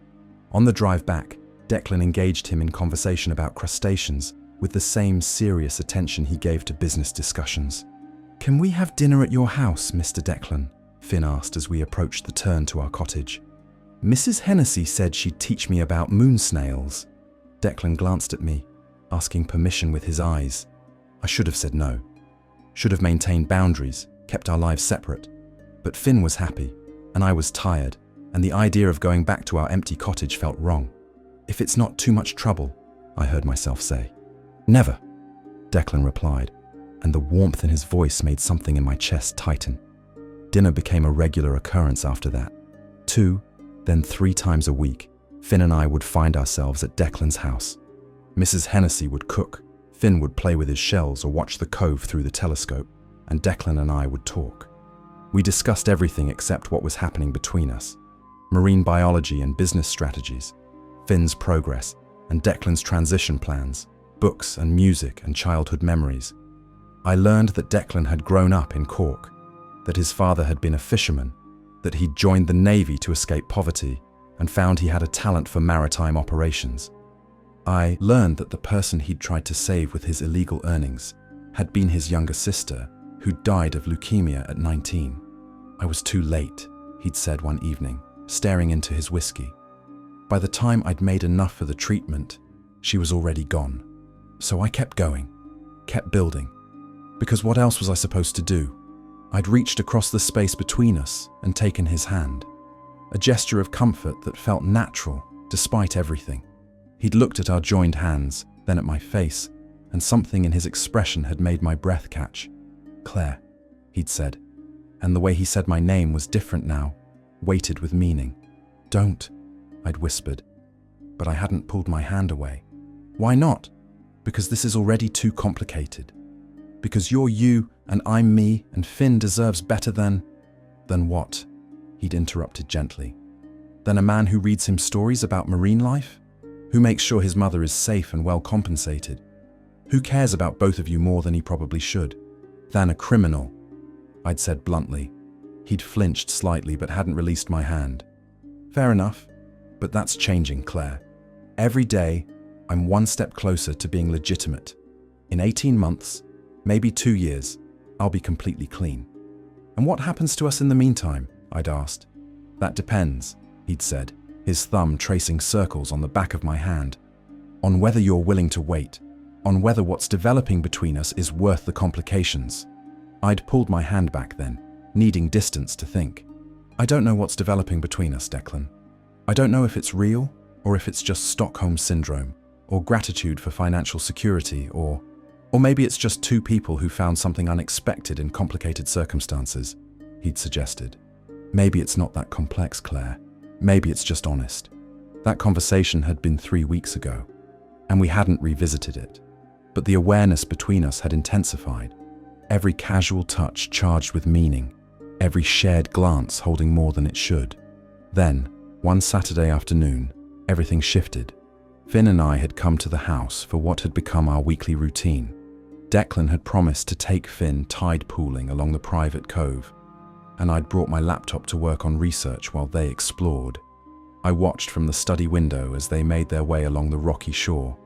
[SPEAKER 1] On the drive back, Declan engaged him in conversation about crustaceans with the same serious attention he gave to business discussions. Can we have dinner at your house, Mr. Declan? Finn asked as we approached the turn to our cottage. Mrs. Hennessy said she'd teach me about moon snails. Declan glanced at me, asking permission with his eyes. I should have said no. Should have maintained boundaries, kept our lives separate. But Finn was happy, and I was tired, and the idea of going back to our empty cottage felt wrong. If it's not too much trouble, I heard myself say. Never, Declan replied, and the warmth in his voice made something in my chest tighten. Dinner became a regular occurrence after that. 2, then 3 times a week, Finn and I would find ourselves at Declan's house. Mrs. Hennessy would cook, Finn would play with his shells or watch the cove through the telescope, and Declan and I would talk. We discussed everything except what was happening between us. Marine biology and business strategies, Finn's progress and Declan's transition plans, books and music and childhood memories. I learned that Declan had grown up in Cork, that his father had been a fisherman, that he'd joined the Navy to escape poverty and found he had a talent for maritime operations. I learned that the person he'd tried to save with his illegal earnings had been his younger sister, who'd died of leukemia at 19. I was too late, he'd said one evening, staring into his whiskey. By the time I'd made enough for the treatment, she was already gone. So I kept going, kept building, because what else was I supposed to do? I'd reached across the space between us and taken his hand, a gesture of comfort that felt natural despite everything. He'd looked at our joined hands, then at my face, and something in his expression had made my breath catch. Claire, he'd said, and the way he said my name was different now, weighted with meaning. Don't, I'd whispered, but I hadn't pulled my hand away. Why not? Because this is already too complicated. Because you're you and I'm me and Finn deserves better than what? He'd interrupted gently. Than a man who reads him stories about marine life? Who makes sure his mother is safe and well compensated? Who cares about both of you more than he probably should? Than a criminal, I'd said bluntly. He'd flinched slightly but hadn't released my hand. Fair enough. But that's changing, Claire. Every day, I'm one step closer to being legitimate. In 18 months, maybe 2 years, I'll be completely clean. And what happens to us in the meantime? I'd asked. That depends, he'd said, his thumb tracing circles on the back of my hand. On whether you're willing to wait, on whether what's developing between us is worth the complications. I'd pulled my hand back then, needing distance to think. I don't know what's developing between us, Declan. I don't know if it's real, or if it's just Stockholm Syndrome, or gratitude for financial security, or maybe it's just two people who found something unexpected in complicated circumstances, he'd suggested. Maybe it's not that complex, Claire. Maybe it's just honest. That conversation had been 3 weeks ago, and we hadn't revisited it. But the awareness between us had intensified. Every casual touch charged with meaning, every shared glance holding more than it should. Then, one Saturday afternoon, everything shifted. Finn and I had come to the house for what had become our weekly routine. Declan had promised to take Finn tide pooling along the private cove, and I'd brought my laptop to work on research while they explored. I watched from the study window as they made their way along the rocky shore,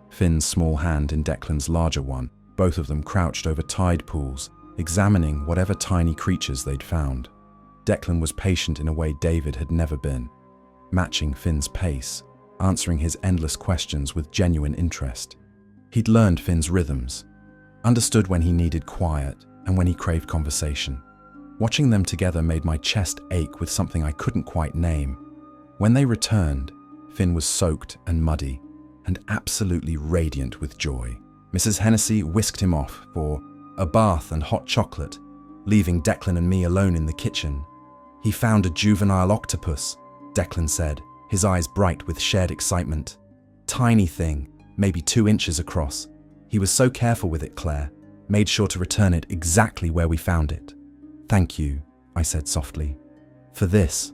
[SPEAKER 1] Finn's small hand in Declan's larger one, both of them crouched over tide pools, examining whatever tiny creatures they'd found. Declan was patient in a way David had never been, matching Finn's pace, answering his endless questions with genuine interest. He'd learned Finn's rhythms, understood when he needed quiet and when he craved conversation. Watching them together made my chest ache with something I couldn't quite name. When they returned, Finn was soaked and muddy, and absolutely radiant with joy. Mrs. Hennessy whisked him off for a bath and hot chocolate, leaving Declan and me alone in the kitchen. He found a juvenile octopus, Declan said, his eyes bright with shared excitement. Tiny thing, maybe 2 inches across. He was so careful with it, Claire, made sure to return it exactly where we found it. Thank you, I said softly. For this,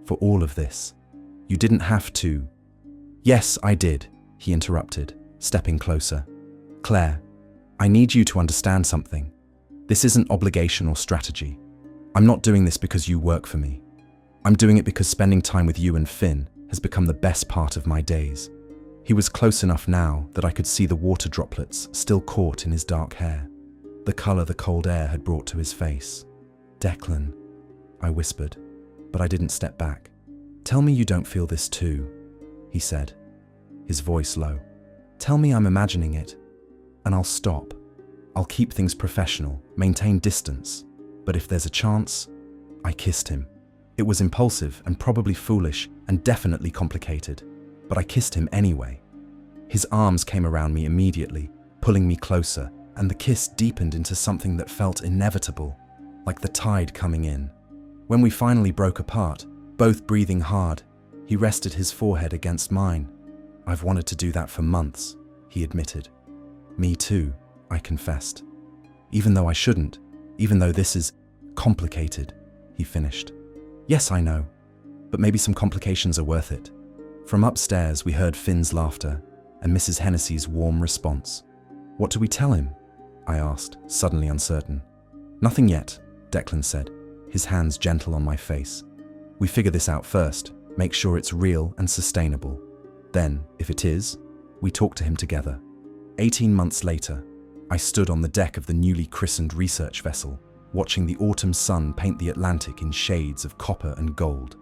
[SPEAKER 1] for all of this. You didn't have to. Yes, I did, he interrupted, stepping closer. Claire, I need you to understand something. This isn't obligation or strategy. I'm not doing this because you work for me. I'm doing it because spending time with you and Finn has become the best part of my days. He was close enough now that I could see the water droplets still caught in his dark hair, the color the cold air had brought to his face. Declan, I whispered, but I didn't step back. Tell me you don't feel this too, he said, his voice low. Tell me I'm imagining it, and I'll stop. I'll keep things professional, maintain distance, but if there's a chance, I kissed him. It was impulsive and probably foolish and definitely complicated, but I kissed him anyway. His arms came around me immediately, pulling me closer, and the kiss deepened into something that felt inevitable, like the tide coming in. When we finally broke apart, both breathing hard, he rested his forehead against mine. I've wanted to do that for months, he admitted. Me too, I confessed. Even though I shouldn't, even though this is complicated, he finished. Yes, I know, but maybe some complications are worth it. From upstairs, we heard Finn's laughter and Mrs. Hennessy's warm response. What do we tell him? I asked, suddenly uncertain. Nothing yet, Declan said, his hands gentle on my face. We figure this out first, make sure it's real and sustainable. Then, if it is, we talk to him together. 18 months later, I stood on the deck of the newly christened research vessel, watching the autumn sun paint the Atlantic in shades of copper and gold.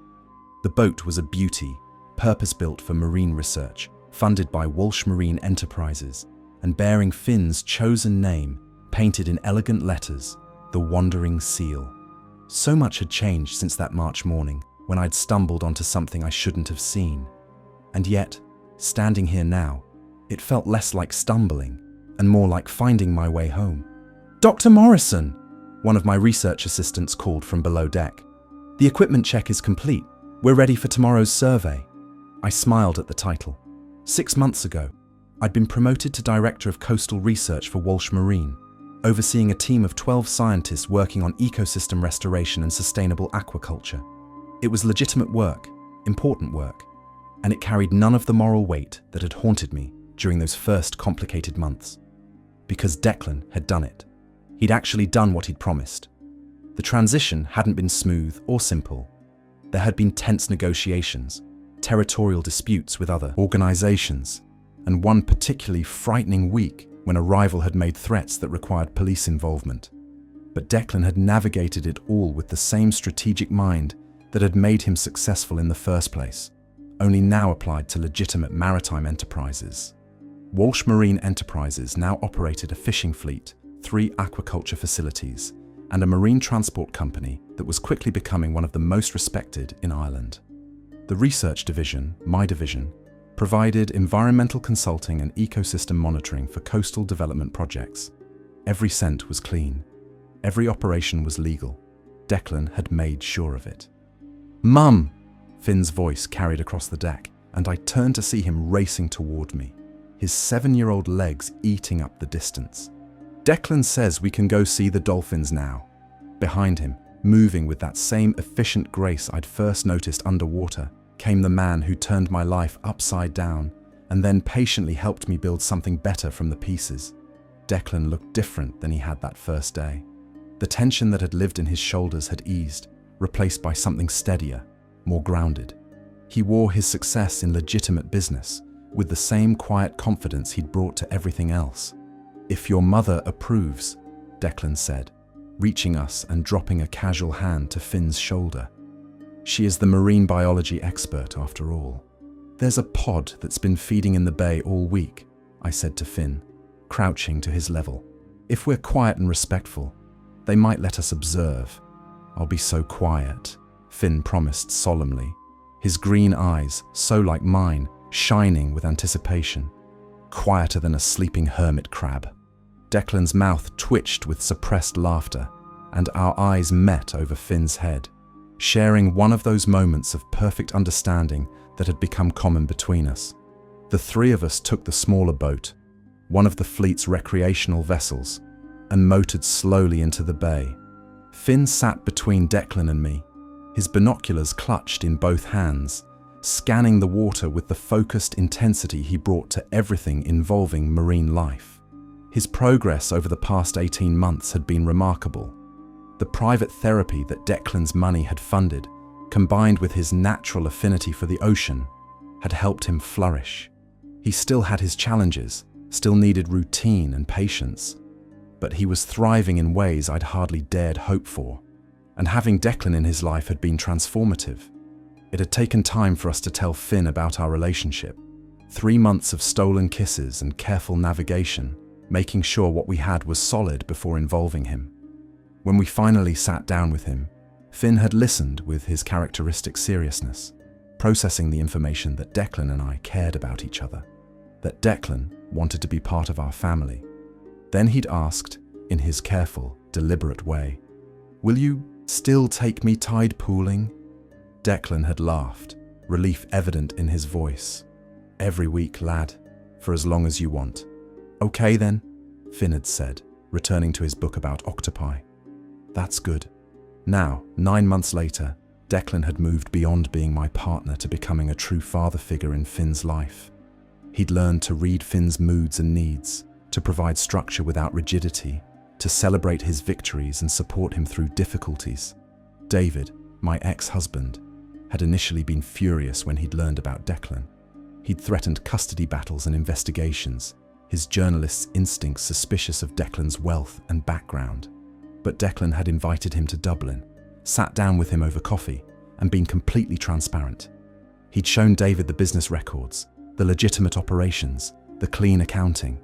[SPEAKER 1] The boat was a beauty, purpose-built for marine research, funded by Walsh Marine Enterprises, and bearing Finn's chosen name, painted in elegant letters, the Wandering Seal. So much had changed since that March morning, when I'd stumbled onto something I shouldn't have seen. And yet, standing here now, it felt less like stumbling, and more like finding my way home. Dr. Morrison! One of my research assistants called from below deck. The equipment check is complete. We're ready for tomorrow's survey. I smiled at the title. 6 months ago, I'd been promoted to Director of Coastal Research for Walsh Marine, overseeing a team of 12 scientists working on ecosystem restoration and sustainable aquaculture. It was legitimate work, important work, and it carried none of the moral weight that had haunted me during those first complicated months. Because Declan had done it. He'd actually done what he'd promised. The transition hadn't been smooth or simple. There had been tense negotiations, territorial disputes with other organizations, and one particularly frightening week when a rival had made threats that required police involvement. But Declan had navigated it all with the same strategic mind that had made him successful in the first place, only now applied to legitimate maritime enterprises. Walsh Marine Enterprises now operated a fishing fleet, 3 aquaculture facilities, and a marine transport company that was quickly becoming one of the most respected in Ireland. The research division, my division, provided environmental consulting and ecosystem monitoring for coastal development projects. Every cent was clean. Every operation was legal. Declan had made sure of it. "Mum!" Finn's voice carried across the deck, and I turned to see him racing toward me, his 7-year-old legs eating up the distance. "Declan says we can go see the dolphins now." Behind him, moving with that same efficient grace I'd first noticed underwater, came the man who turned my life upside down and then patiently helped me build something better from the pieces. Declan looked different than he had that first day. The tension that had lived in his shoulders had eased, replaced by something steadier, more grounded. He wore his success in legitimate business with the same quiet confidence he'd brought to everything else. "If your mother approves," Declan said, reaching us and dropping a casual hand to Finn's shoulder. "She is the marine biology expert, after all." "There's a pod that's been feeding in the bay all week," I said to Finn, crouching to his level. "If we're quiet and respectful, they might let us observe." "I'll be so quiet," Finn promised solemnly, his green eyes, so like mine, shining with anticipation. "Quieter than a sleeping hermit crab." Declan's mouth twitched with suppressed laughter, and our eyes met over Finn's head, sharing one of those moments of perfect understanding that had become common between us. The 3 of us took the smaller boat, one of the fleet's recreational vessels, and motored slowly into the bay. Finn sat between Declan and me, his binoculars clutched in both hands, scanning the water with the focused intensity he brought to everything involving marine life. His progress over the past 18 months had been remarkable. The private therapy that Declan's money had funded, combined with his natural affinity for the ocean, had helped him flourish. He still had his challenges, still needed routine and patience, but he was thriving in ways I'd hardly dared hope for. And having Declan in his life had been transformative. It had taken time for us to tell Finn about our relationship. 3 months of stolen kisses and careful navigation, making sure what we had was solid before involving him. When we finally sat down with him, Finn had listened with his characteristic seriousness, processing the information that Declan and I cared about each other, that Declan wanted to be part of our family. Then he'd asked, in his careful, deliberate way, "Will you still take me tide pooling?" Declan had laughed, relief evident in his voice. "Every week, lad, for as long as you want." "Okay then," Finn had said, returning to his book about octopi. "That's good." Now, 9 months later, Declan had moved beyond being my partner to becoming a true father figure in Finn's life. He'd learned to read Finn's moods and needs, to provide structure without rigidity, to celebrate his victories and support him through difficulties. David, my ex-husband, had initially been furious when he'd learned about Declan. He'd threatened custody battles and investigations, his journalist's instincts suspicious of Declan's wealth and background. But Declan had invited him to Dublin, sat down with him over coffee, and been completely transparent. He'd shown David the business records, the legitimate operations, the clean accounting.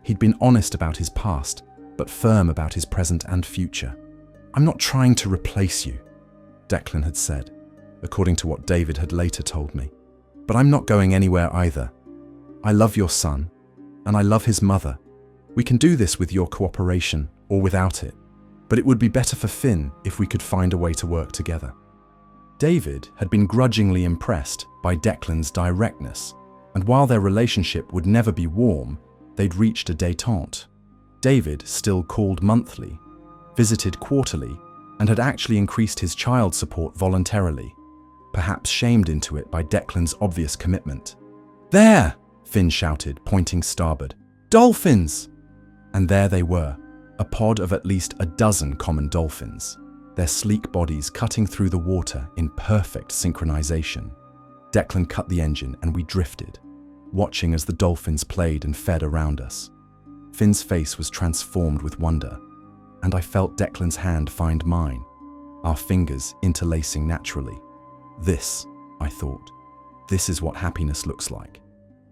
[SPEAKER 1] He'd been honest about his past, but firm about his present and future. "I'm not trying to replace you," Declan had said, according to what David had later told me. "But I'm not going anywhere either. I love your son, and I love his mother. We can do this with your cooperation or without it, but it would be better for Finn if we could find a way to work together." David had been grudgingly impressed by Declan's directness, and while their relationship would never be warm, they'd reached a détente. David still called monthly, visited quarterly, and had actually increased his child support voluntarily, perhaps shamed into it by Declan's obvious commitment. "There!" Finn shouted, pointing starboard. "Dolphins!" And there they were, a pod of at least a dozen common dolphins, their sleek bodies cutting through the water in perfect synchronization. Declan cut the engine and we drifted, watching as the dolphins played and fed around us. Finn's face was transformed with wonder, and I felt Declan's hand find mine, our fingers interlacing naturally. This, I thought, this is what happiness looks like.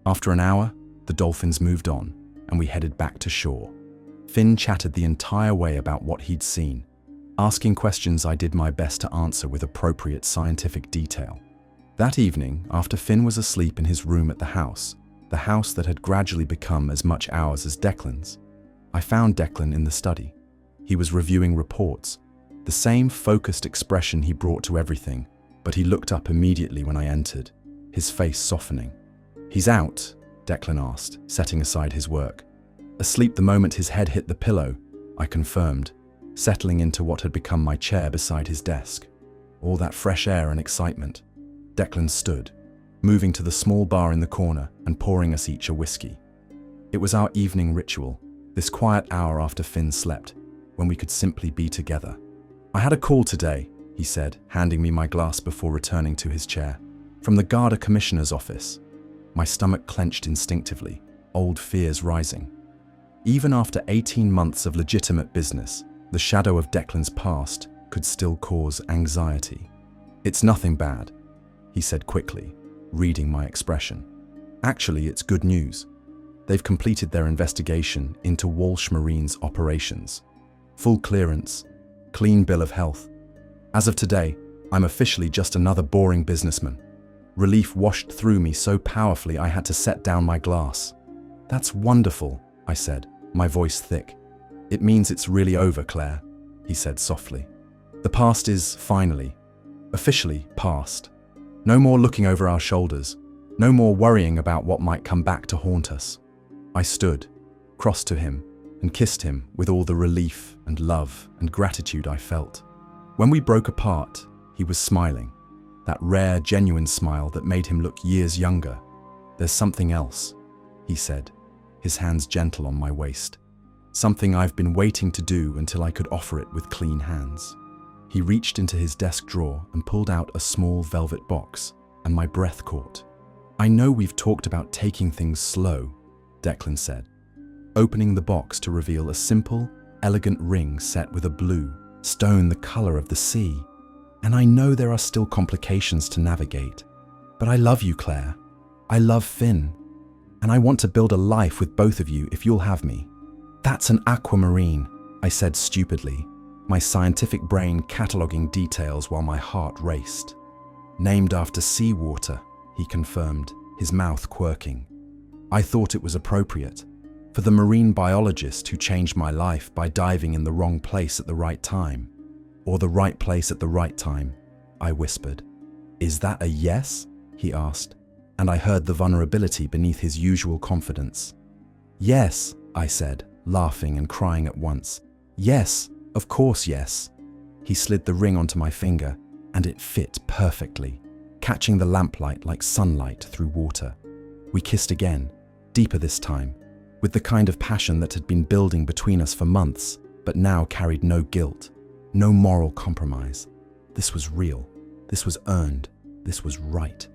[SPEAKER 1] After an hour, the dolphins moved on, and we headed back to shore. Finn chatted the entire way about what he'd seen, asking questions I did my best to answer with appropriate scientific detail. That evening, after Finn was asleep in his room at the house that had gradually become as much ours as Declan's, I found Declan in the study. He was reviewing reports, the same focused expression he brought to everything, but he looked up immediately when I entered, his face softening. "He's out?" Declan asked, setting aside his work. "Asleep the moment his head hit the pillow," I confirmed, settling into what had become my chair beside his desk. All that fresh air and excitement. Declan stood, moving to the small bar in the corner and pouring us each a whiskey. It was our evening ritual, this quiet hour after Finn slept, when we could simply be together. "I had a call today," he said, handing me my glass before returning to his chair. "From the Garda Commissioner's office." My stomach clenched instinctively, old fears rising. Even after 18 months of legitimate business, the shadow of Declan's past could still cause anxiety. "It's nothing bad," he said quickly, reading my expression. "Actually, it's good news. They've completed their investigation into Walsh Marine's operations. Full clearance, clean bill of health. As of today, I'm officially just another boring businessman." Relief washed through me so powerfully I had to set down my glass. "That's wonderful," I said, my voice thick. "It means it's really over, Claire," he said softly. "The past is finally, officially past. No more looking over our shoulders. No more worrying about what might come back to haunt us." I stood, crossed to him, and kissed him with all the relief and love and gratitude I felt. When we broke apart, he was smiling, that rare, genuine smile that made him look years younger. "There's something else," he said, his hands gentle on my waist. "Something I've been waiting to do until I could offer it with clean hands." He reached into his desk drawer and pulled out a small velvet box, and my breath caught. "I know we've talked about taking things slow," Declan said, opening the box to reveal a simple, elegant ring set with a blue stone the color of the sea. "And I know there are still complications to navigate, but I love you, Claire. I love Finn, and I want to build a life with both of you if you'll have me." "That's an aquamarine," I said stupidly, my scientific brain cataloging details while my heart raced. "Named after seawater," he confirmed, his mouth quirking. I thought it was appropriate, for the marine biologist who changed my life by diving in the wrong place at the right time. "Or the right place at the right time," I whispered. "Is that a yes?" he asked, and I heard the vulnerability beneath his usual confidence. "Yes," I said, laughing and crying at once. "Yes, of course yes." He slid the ring onto my finger, and it fit perfectly, catching the lamplight like sunlight through water. We kissed again, deeper this time, with the kind of passion that had been building between us for months, but now carried no guilt. No moral compromise. This was real. This was earned. This was right.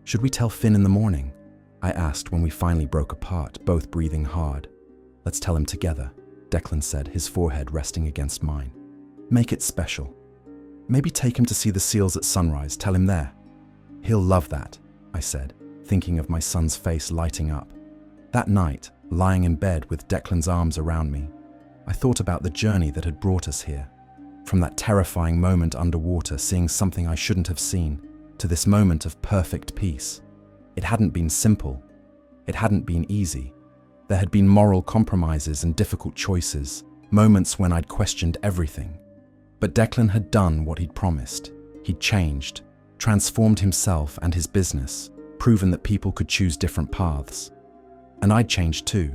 [SPEAKER 1] "Should we tell Finn in the morning?" I asked when we finally broke apart, both breathing hard. "Let's tell him together," Declan said, his forehead resting against mine. "Make it special. Maybe take him to see the seals at sunrise, tell him there." "He'll love that," I said, thinking of my son's face lighting up. That night, lying in bed with Declan's arms around me, I thought about the journey that had brought us here. From that terrifying moment underwater, seeing something I shouldn't have seen, to this moment of perfect peace. It hadn't been simple. It hadn't been easy. There had been moral compromises and difficult choices, moments when I'd questioned everything. But Declan had done what he'd promised. He'd changed, transformed himself and his business, proven that people could choose different paths. And I'd changed too.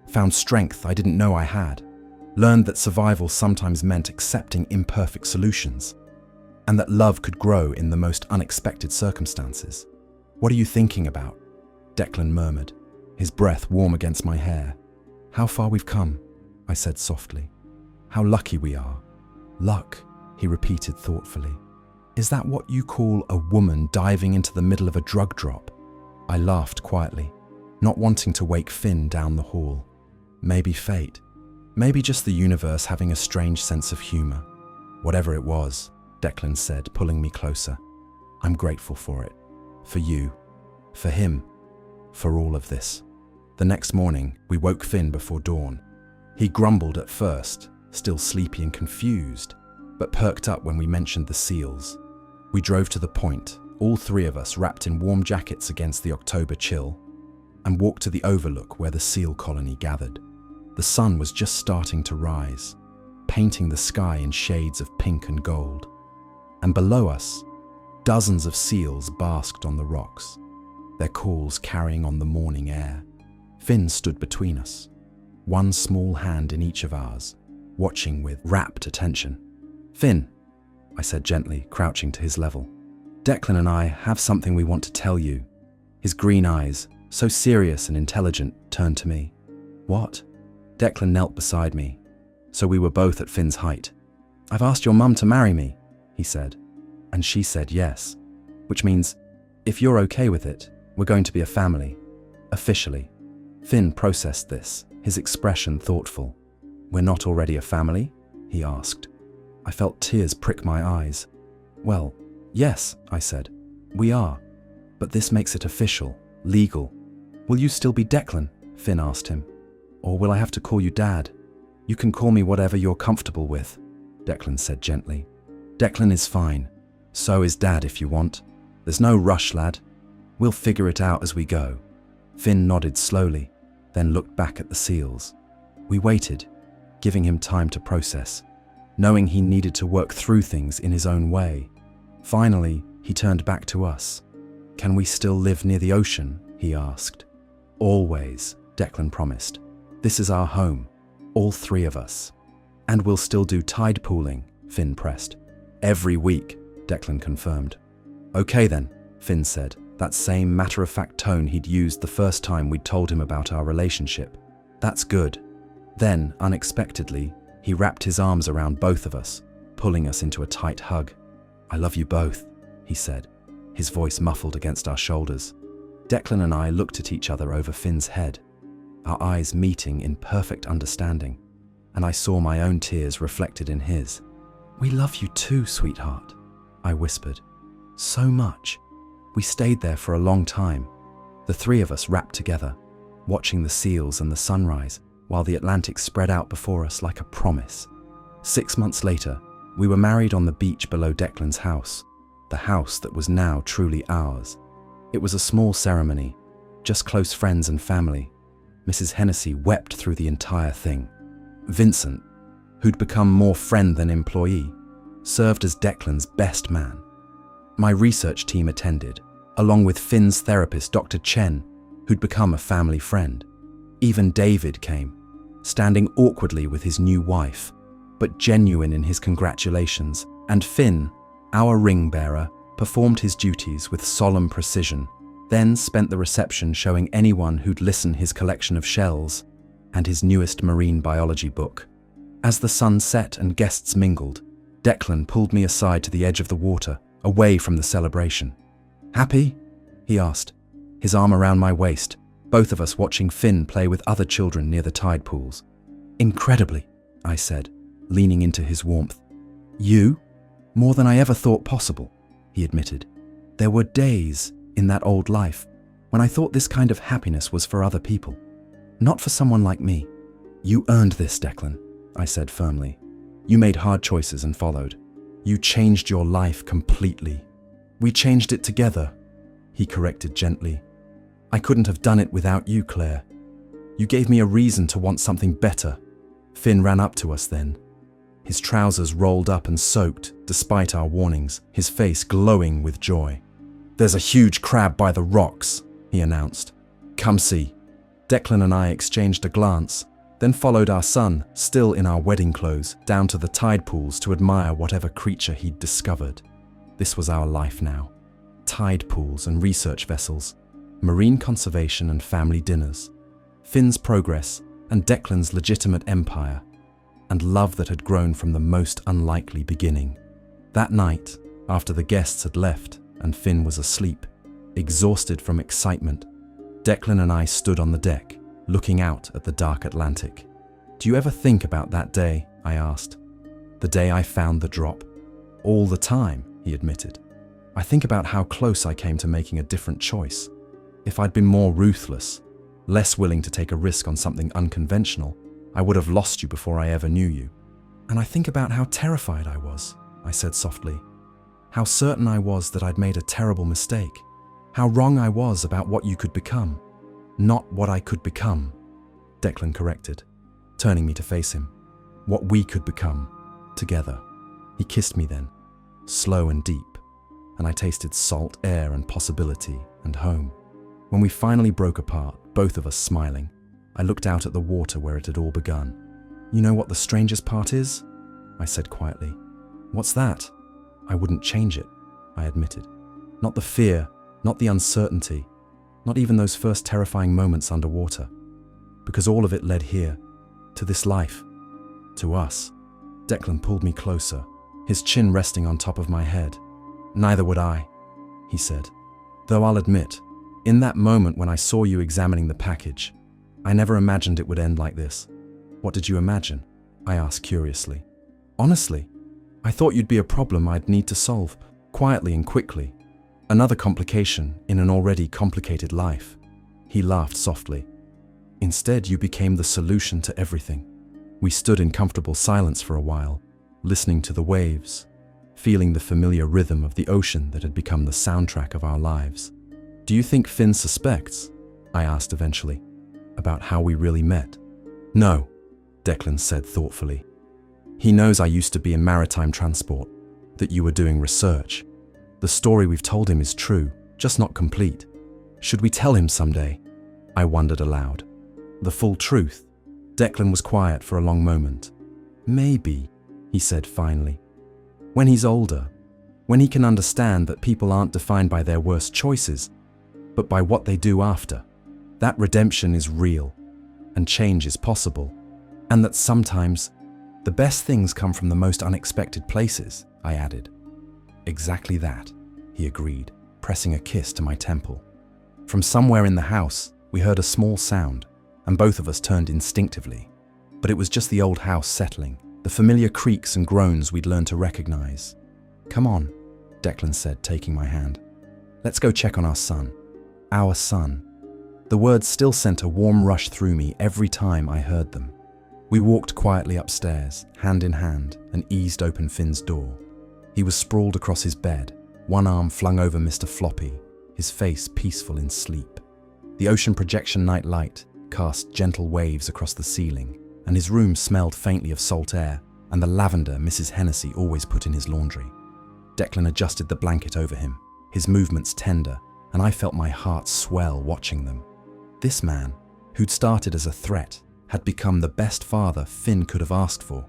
[SPEAKER 1] Found strength I didn't know I had. Learned that survival sometimes meant accepting imperfect solutions, and that love could grow in the most unexpected circumstances. "What are you thinking about?" Declan murmured, his breath warm against my hair. "How far we've come," I said softly. "How lucky we are." "Luck," he repeated thoughtfully. Is that what you call a woman diving into the middle of a drug drop? I laughed quietly, not wanting to wake Finn down the hall. Maybe fate. Maybe just the universe having a strange sense of humor. Whatever it was, Declan said, pulling me closer. I'm grateful for it. For you. For him. For all of this. The next morning, we woke Finn before dawn. He grumbled at first, still sleepy and confused, but perked up when we mentioned the seals. We drove to the point, all three of us wrapped in warm jackets against the October chill, and walked to the overlook where the seal colony gathered. The sun was just starting to rise, painting the sky in shades of pink and gold. And below us, dozens of seals basked on the rocks, their calls carrying on the morning air. Finn stood between us, one small hand in each of ours, watching with rapt attention. Finn, I said gently, crouching to his level. Declan and I have something we want to tell you. His green eyes, so serious and intelligent, turned to me. What? Declan knelt beside me, so we were both at Finn's height. I've asked your mum to marry me, he said, and she said yes, which means, if you're okay with it, we're going to be a family, officially. Finn processed this, his expression thoughtful. We're not already a family? He asked. I felt tears prick my eyes. Well, yes, I said. We are. But this makes it official, legal. Will you still be Declan? Finn asked him. Or will I have to call you Dad? You can call me whatever you're comfortable with, Declan said gently. Declan is fine. So is Dad if you want. There's no rush, lad. We'll figure it out as we go. Finn nodded slowly, then looked back at the seals. We waited, giving him time to process, knowing he needed to work through things in his own way. Finally, he turned back to us. Can we still live near the ocean? He asked. Always, Declan promised. This is our home, all three of us. And we'll still do tide pooling, Finn pressed. Every week, Declan confirmed. Okay then, Finn said, that same matter-of-fact tone he'd used the first time we'd told him about our relationship. That's good. Then, unexpectedly, he wrapped his arms around both of us, pulling us into a tight hug. I love you both, he said, his voice muffled against our shoulders. Declan and I looked at each other over Finn's head, our eyes meeting in perfect understanding, and I saw my own tears reflected in his. We love you too, sweetheart, I whispered. So much. We stayed there for a long time, the three of us wrapped together, watching the seals and the sunrise, while the Atlantic spread out before us like a promise. 6 months later, we were married on the beach below Declan's house, the house that was now truly ours. It was a small ceremony, just close friends and family. Mrs. Hennessy wept through the entire thing. Vincent, who'd become more friend than employee, served as Declan's best man. My research team attended, along with Finn's therapist, Dr. Chen, who'd become a family friend. Even David came, standing awkwardly with his new wife, but genuine in his congratulations, and Finn, our ring bearer, performed his duties with solemn precision, then spent the reception showing anyone who'd listen his collection of shells and his newest marine biology book. As the sun set and guests mingled, Declan pulled me aside to the edge of the water, away from the celebration. Happy? He asked, his arm around my waist, both of us watching Finn play with other children near the tide pools. Incredibly, I said, leaning into his warmth. You? More than I ever thought possible, he admitted. There were days in that old life when I thought this kind of happiness was for other people, not for someone like me. You earned this, Declan, I said firmly. You made hard choices and followed. You changed your life completely. We changed it together, he corrected gently. I couldn't have done it without you, Claire. You gave me a reason to want something better. Finn ran up to us then, his trousers rolled up and soaked despite our warnings, his face glowing with joy. There's a huge crab by the rocks, he announced. Come see. Declan and I exchanged a glance, then followed our son, still in our wedding clothes, down to the tide pools to admire whatever creature he'd discovered. This was our life now. Tide pools and research vessels, marine conservation and family dinners, Finn's progress and Declan's legitimate empire, and love that had grown from the most unlikely beginning. That night, After the guests had left and Finn was asleep, exhausted from excitement, Declan and I stood on the deck, looking out at the dark Atlantic. "Do you ever think about that day?" I asked. "The day I found the drop?" "All the time," he admitted. "I think about how close I came to making a different choice. If I'd been more ruthless, less willing to take a risk on something unconventional, I would have lost you before I ever knew you. And I think about how terrified I was," I said softly. "How certain I was that I'd made a terrible mistake. How wrong I was about what you could become. Not what I could become," Declan corrected, turning me to face him. "What we could become, together." He kissed me then, slow and deep, and I tasted salt air and possibility and home. When we finally broke apart, both of us smiling, I looked out at the water where it had all begun. "You know what the strangest part is?" I said quietly. "What's that?" "I wouldn't change it," I admitted. "Not the fear, not the uncertainty, not even those first terrifying moments underwater. Because all of it led here, to this life, to us." Declan pulled me closer, his chin resting on top of my head. "Neither would I," he said. "Though I'll admit, in that moment when I saw you examining the package, I never imagined it would end like this." "What did you imagine?" I asked curiously. "Honestly, I thought you'd be a problem I'd need to solve, quietly and quickly. Another complication in an already complicated life." He laughed softly. "Instead, you became the solution to everything." We stood in comfortable silence for a while, listening to the waves, feeling the familiar rhythm of the ocean that had become the soundtrack of our lives. "Do you think Finn suspects?" I asked eventually, "about how we really met?" "No," Declan said thoughtfully. "He knows I used to be in maritime transport, that you were doing research. The story we've told him is true, just not complete. Should we tell him someday?" I wondered aloud. "The full truth?" Declan was quiet for a long moment. "Maybe," he said finally. "When he's older, when he can understand that people aren't defined by their worst choices, but by what they do after. That redemption is real, and change is possible, and that sometimes the best things come from the most unexpected places," I added. "Exactly that," he agreed, pressing a kiss to my temple. From somewhere in the house, we heard a small sound, and both of us turned instinctively. But it was just the old house settling, the familiar creaks and groans we'd learned to recognize. "Come on," Declan said, taking my hand. "Let's go check on our son." Our son. The words still sent a warm rush through me every time I heard them. We walked quietly upstairs, hand in hand, and eased open Finn's door. He was sprawled across his bed, one arm flung over Mr. Floppy, his face peaceful in sleep. The ocean projection night light cast gentle waves across the ceiling, and his room smelled faintly of salt air and the lavender Mrs. Hennessy always put in his laundry. Declan adjusted the blanket over him, his movements tender, and I felt my heart swell watching them. This man, who'd started as a threat, had become the best father Finn could have asked for.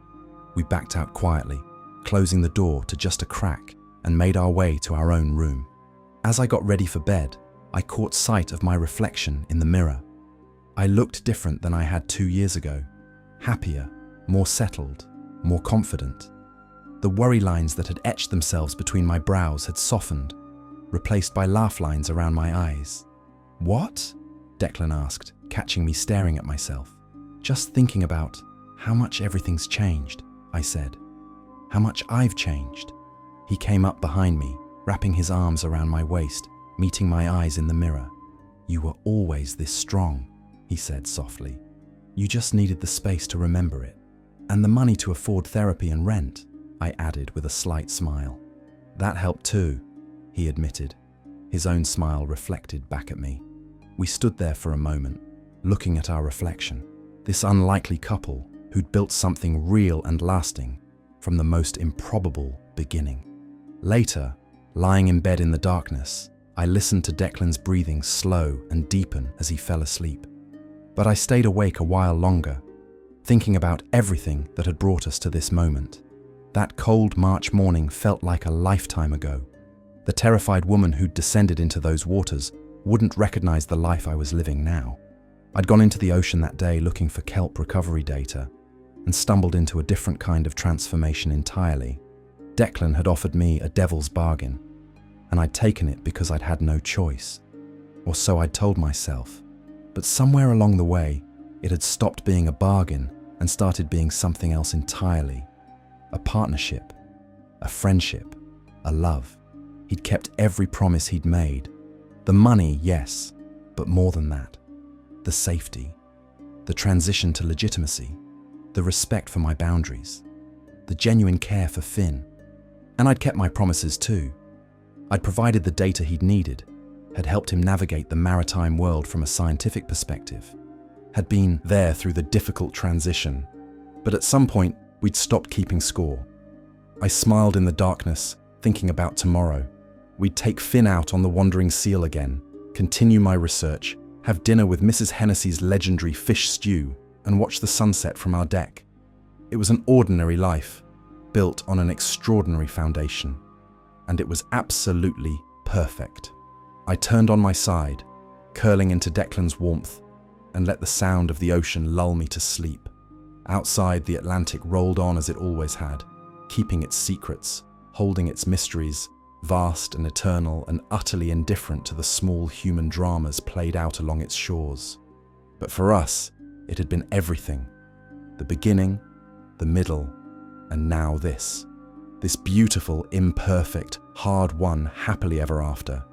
[SPEAKER 1] We backed out quietly, closing the door to just a crack, and made our way to our own room. As I got ready for bed, I caught sight of my reflection in the mirror. I looked different than I had 2 years ago, happier, more settled, more confident. The worry lines that had etched themselves between my brows had softened, replaced by laugh lines around my eyes. "What?" Declan asked, catching me staring at myself. "Just thinking about how much everything's changed," I said. "How much I've changed." He came up behind me, wrapping his arms around my waist, meeting my eyes in the mirror. "You were always this strong," he said softly. "You just needed the space to remember it. And the money to afford therapy and rent," I added with a slight smile. "That helped too," he admitted, his own smile reflected back at me. We stood there for a moment, looking at our reflection, this unlikely couple who'd built something real and lasting from the most improbable beginning. Later, lying in bed in the darkness, I listened to Declan's breathing slow and deepen as he fell asleep. But I stayed awake a while longer, thinking about everything that had brought us to this moment. That cold March morning felt like a lifetime ago. The terrified woman who'd descended into those waters wouldn't recognize the life I was living now. I'd gone into the ocean that day looking for kelp recovery data and stumbled into a different kind of transformation entirely. Declan had offered me a devil's bargain, and I'd taken it because I'd had no choice. Or so I'd told myself. But somewhere along the way, it had stopped being a bargain and started being something else entirely. A partnership, a friendship, a love. He'd kept every promise he'd made. The money, yes, but more than that. The safety, the transition to legitimacy, the respect for my boundaries, the genuine care for Finn. And I'd kept my promises too. I'd provided the data he'd needed, had helped him navigate the maritime world from a scientific perspective, had been there through the difficult transition. But at some point, we'd stopped keeping score. I smiled in the darkness, thinking about tomorrow. We'd take Finn out on the Wandering Seal again, continue my research, have dinner with Mrs. Hennessy's legendary fish stew, and watch the sunset from our deck. It was an ordinary life, built on an extraordinary foundation, and it was absolutely perfect. I turned on my side, curling into Declan's warmth, and let the sound of the ocean lull me to sleep. Outside, the Atlantic rolled on as it always had, keeping its secrets, holding its mysteries, vast and eternal and utterly indifferent to the small human dramas played out along its shores. But for us, it had been everything. The beginning, the middle, and now this. This beautiful, imperfect, hard-won happily ever after.